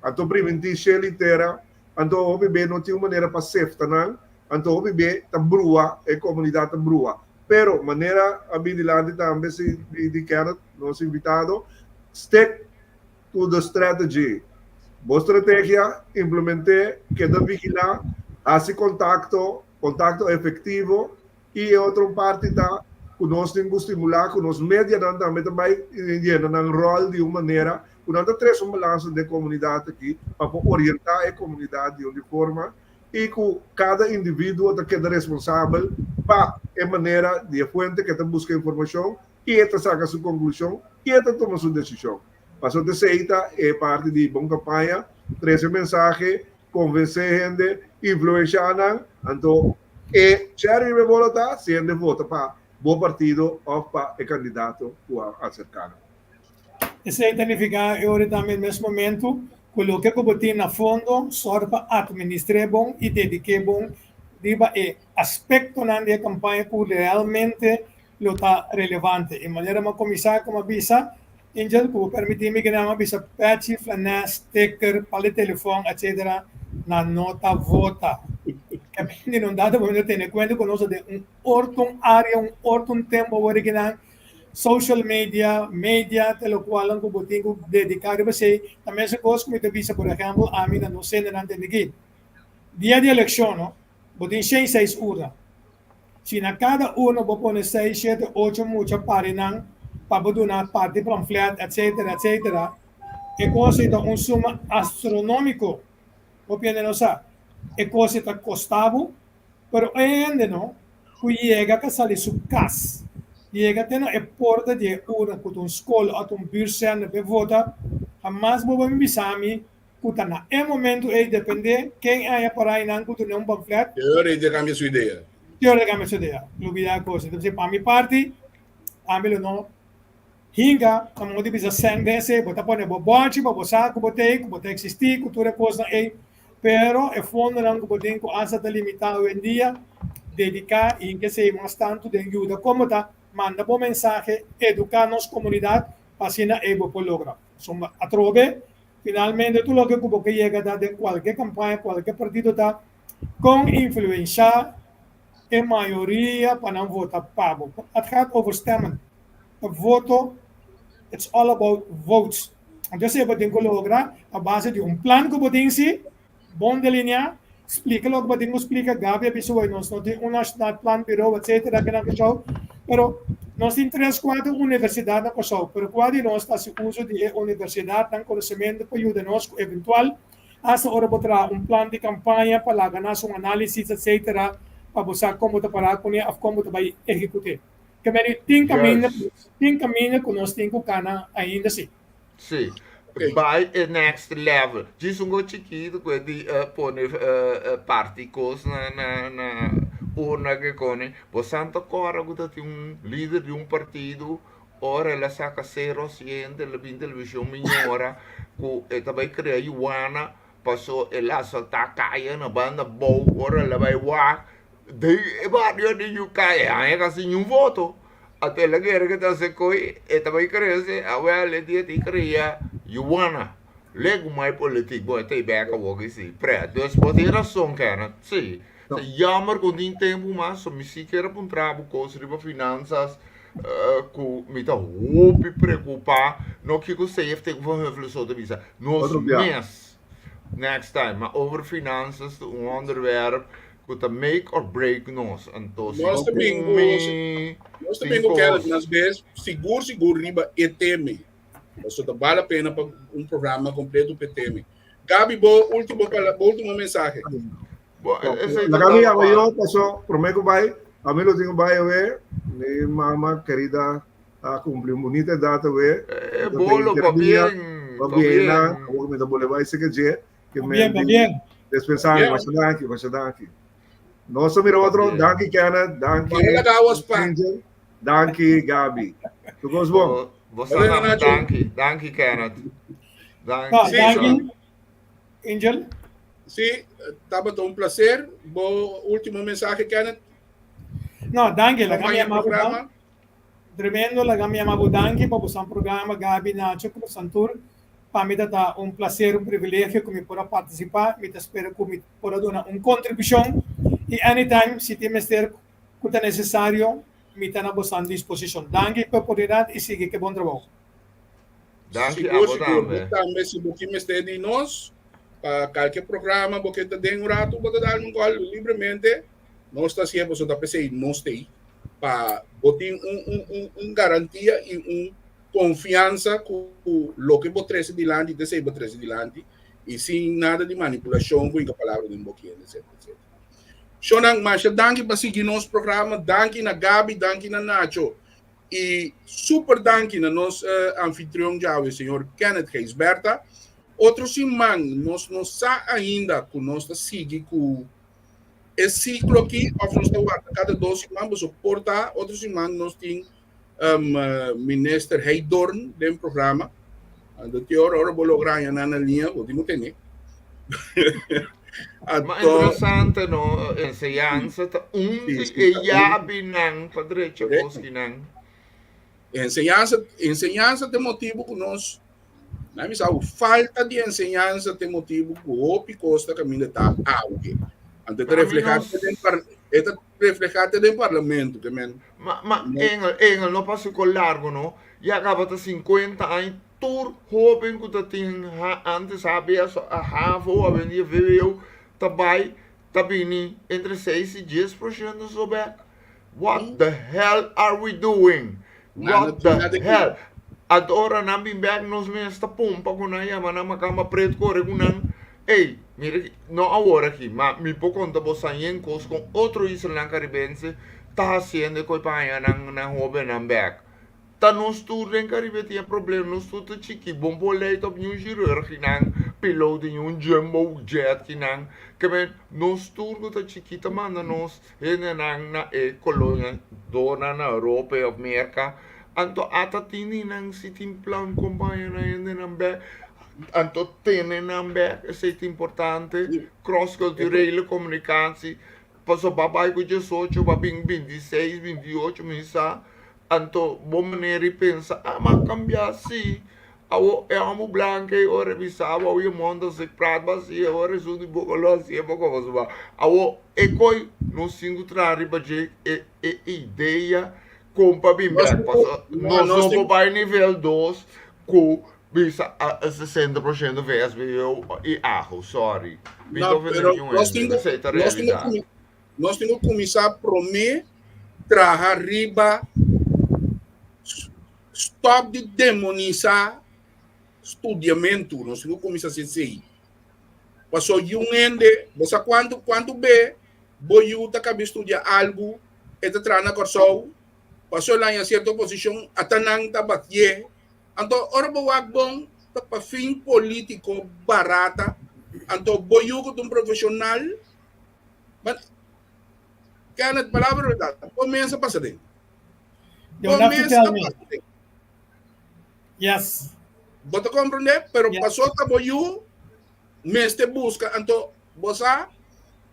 Então preventir litera, então o bebê não tem uma maneira para safety não. Então o bebê tá brua, a comunidade tá brua. Pero maneira a bem dilante também se indicar nosso invitado stick to the strategy. Boa estratégia, implemente, queda vigilar, hace contacto efetivo e outra parte da que nós temos que estimular, que nós mediamente também no rol de uma maneira, que nós temos um balanço de comunidade aqui, para orientar a comunidade de uma forma e que cada indivíduo queda responsável para a maneira de a fonte que está buscando informação e esta saca sua conclusão e esta toma sua decisão. Passou de seita é parte de boa campanha, traz mensagem, convencer gente, influenciar, então e cherry me volta, sendo vota para bom partido ou para o candidato a acercar. Isso significa eu também nesse momento coloquei o botim na fundo só para administrar bom e dedicar bom diba aspecto na campanha que realmente lo está relevante. De maneira uma comissão como avisa, Angel, que permitir-me que não avisa patch, flanas, sticker, para telefone, etc. na nota vota. Que não dá para ter conta com nós de área, tempo, original, social media, pelo qual ang kubuting ko dedicar você também se coisa como avisa, por exemplo, a mim não sei não entender aqui. Dia de eleição, no? Botin 6 horas. Se na cada uno vou pôr 6, 7, 8 muita páginas para donar parte panfleto, etc. É coisa então suma astronômico. Vou pensar nossa. É coisa que custava, pero ainda não. Que chega a sair sua casa. Chega até na porta de uma com uma escola ou um bursar na vota. Mas vou me bisami. Na momento é depender quem é para aí não que não panfleto. Eu já cambiei sua ideia. Eu le cambio essa ideia, olvidar a coisa. Então, para minha parte, a mim não hinga, como eu disse, sangue desse, botar para o bote, para o saco, botar existir, cultura coisa aí, pero é fundo não que botem com asa delimitada hoje em dia, dedicar e que seja mais tanto de ajuda como tá, manda bom mensagem, educar nossa comunidade, para assim é bom lograr. Soma a trove, finalmente tudo o que chega de qualquer campanha, qualquer partido tá com influência a maioria para não votar pago. Het gaat over stemmen. O voto, it's all about votes. Então, você pode colocar a base de plano que pode ser bom delinear, explica logo, pode explicar, Gabi, a pessoa, nós não temos national plan, bureau, etc., pero nós temos 3, 4 universidades na pessoa, pero quando nós fazemos uso de universidade, tem conhecimento para ajudar nós, eventual, hasta hora botar plano de campanha para ganhar um análise, etc., para você como te parar com ele, como te vai executar. Que me tem caminho que nós temos que cana ainda assim. Sim. By a next level. Diz um chiquito que de pôr particles na una que cone, pues Santa Cora que un líder de un partido, ora la saca 0-100 de la televisión minora, que também crea Iguana, passou el asaltar caia na banda boa, ora la vai wak, de barrio de Yucay, aí assim voto. Até la guerra que está se coi, e também cresce, a ué, dia te cria Iguana. Lego mai politiek, boy, te beka wogi si. Pre, dus wat hier is zo'n kennen, zie. No. Jammer kon die tempo mas, so misi kera pun trabo, koos riba finanças, ku mita hopi preocupa, no que ku safety van heuvelen zo te visa. Nos Outro dia. mes, next time, maar over finanças, een onderwerp, ku ta make or break nos. Antos, Nós também, nós também queremos, nas vezes, seguro, riba, ETM. Isso vale a pena para programa completo PTM. Gabi, última mensagem. La Gabi yo pasó, prometo vai, a mí lo tengo vai ver, mi mamá querida a cumplir bonita data ver. Bolo, va bien. Va bien, como me da bole vai se que me Bien. dispensar, vai danki. Nossa mira outro, danki Kana, danki Angel, danki Gabi. Tu goes bom. Você não, danke, Kenneth. Danke, Angel. Sim, estava um prazer. Bom, último mensagem, Kenneth. No, danke, la kami programa. amabudan. Tremendo, la kami amabudanki para o programa Gabi Nacho para Santur. Para mim tá prazer, privilégio que me possa participar. Me espero que me possa dar uma contribuição. E anytime, se tem mestre que é necessário, me está à disposição. Danke pela oportunidade e siga que bom trabalho. Danke a você também. Se você me esteja de nós, para qualquer programa, porque te tem rato, para dar um gol livremente, nós está sempre, você está pensando, nós tem, para botar garantia e confiança com o que você traz de lado, e você traz de lado, e sem nada de manipulação, com a palavra de um pouquinho, etc. Shonang Masha, danke para seguir nosso programa, danke na Gabi, danke na Nacho, e super danke na nosso anfitrião já, o senhor Kenneth Geisberta. Outro simão, nós não sa ainda com nós seguir com esse ciclo aqui, cada 2 semanas, suportar, outro simão nós temos minister Heidorn, do programa, do teor, ora vou lograr na linha, vou ter Ma interessante, no? Enseñanza, e já binang, padrecho, boskinang. Enseñanza tem motivo que nós, na minha falta de enseñanza tem motivo que o Costa caminha está auge. Antes de reflejarte no parlamento, que men. Ma Engel não passa com largo, não? E acaba de 50 anos. Tur hopen que tem antes sabia a Ravo a vender veio tabai tabini entre 6 e 10% sobre. What the hell are we doing? What the hell? Adora na bimbag nos mesta pompa com a yama na macama preto corre com nan. Ei, mire, não agora aqui, mas me por conta você em cos com outro isla caribense tá haciendo coi paia na hoben na back. Ta nos tour en Caribe tinha problema, nos tour te chiki bombo leito op een chirurg ginang, piloto in een jumbo jet ginang, que men nos tour ko te chiki ta manda nos henang na kolonia dona na Europa of Amerika, anto atatini nang sitim plan compagnia na henang be, anto tenen nang be, é importante, cross-culturele comunicatie, passo babai ko 18, babing 26, 28, minsa, anto bom maneira pensa mas cambiar sim é amo branco ora visava o mundo se prata se ora isso de bocolo se boco você é coi no singo trari baje ideia compa bem nós não vai nível 2 com bisa a 60% VSBO e arro sorry nós temos que começar a prometer trabalhar riba. Stop de demonizar estudiamento, nós temos que começar a ser assim. Passou um ende, você quando vê, boiuta que estudar algo, eta trana corso, passou lá em certa posição, atanang tabatye, então ora boak bom, para fim político barata, então boiuco de um profissional, mas Kaya palabra verdad. Comienza a pasar. You would have to Comienza tell a me. pasar. Yes. Bota compreender, pero Yeah. pasó tabo you, mes te busca, anto, bosa,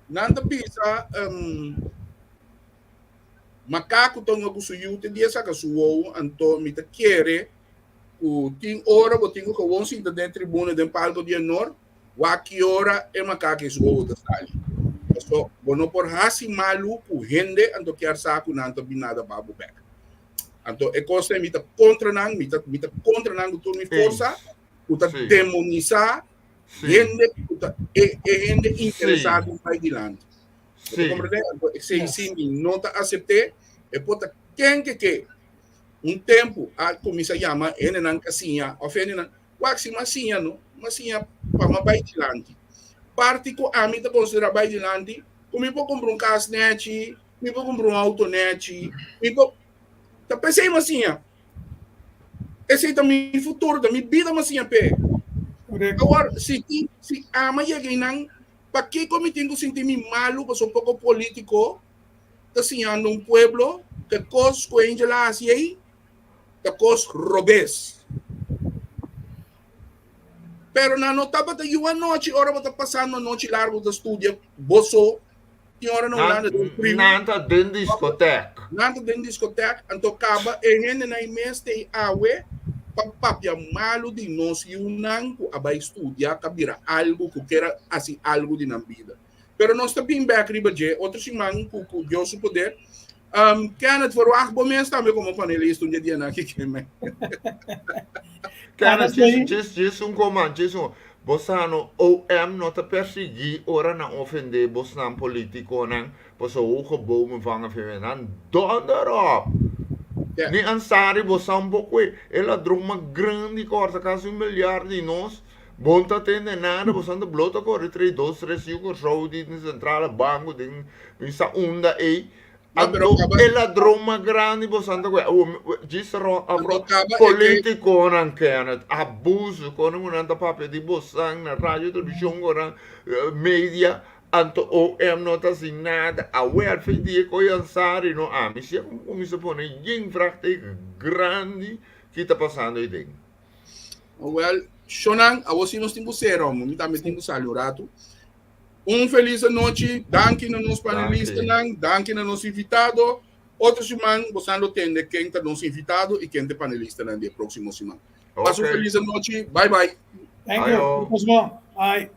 nanda bisa, macaco tong gusto you, te dia sa kasuo, anto, mita quiere, o ting ora, o ting ko won sin da tribuna den palco de honor, waki ora, e macaco is o da sali. So, bono por hasi malu, ku hende, anto kiar sa ku nanto binada babu back. Anto, e cosa mita contra nang, mita contra nang tu mi força, uta Sim. demonizar, Sim. gente, gente interessada em país de land. Sim. Se sim, não tá aceitar, é pota quem que tempo a comissa chama ene nan casinha, ofende nan, waxi masinha no, masinha para uma país de land. Parte com a mita considera país de land, como eu comprar casnet, eu comprar autonet, eu tá pensei masinha. Esse é também futuro, da minha vida masinha pé. Correct. Agora, se amanhã ganham, para que como tenho sentir-me malo, porque sou um pouco político, assim, num pueblo, que coisa que a lá assim, que coisa robês. Pero na nota para ter uma noite, hora para passando uma noite larga da estúdio, boço, tem hora não lá no frio. Nanta den discoteca. Nada dentro da discoteca, então acaba, e gente na mês tem água, papapia malo de nós e nanco a estudar cabira algo que quer assim algo de na vida. Pero nós também back riba je outro simang ku Deus poder Kenneth verwacht bom mês também como panelista dia na aqui que me. Cara, diz comando, diz Bosano OM nota persegui ora na ofender Bosnan politico nang poso geboom vangen femenan donderop. Yeah. Ni ansari bosan bokwe ela droma grande corta quase 1 milhar de nós bonta tende nada bosan de blota corre 3 2 3 5 road in centrale banco din sa onda e ela droma grande bosan de gisero politico nan Kenneth abuso con un'anta papel di bosan na radio television ora media anto OM nota assim nada a wel fedia ko ansari no amici come se pone in vraagteken grande que está passando aí dentro. Well, Shonan, a você nós temos zero, me também temos salurado. Feliz noite, danke na nos panelistas, danke na nos invitado. Outro semana, você não tem quem está nos invitado e quem é panelista na próxima semana. Passe feliz noite, bye bye. Thank you. Bye.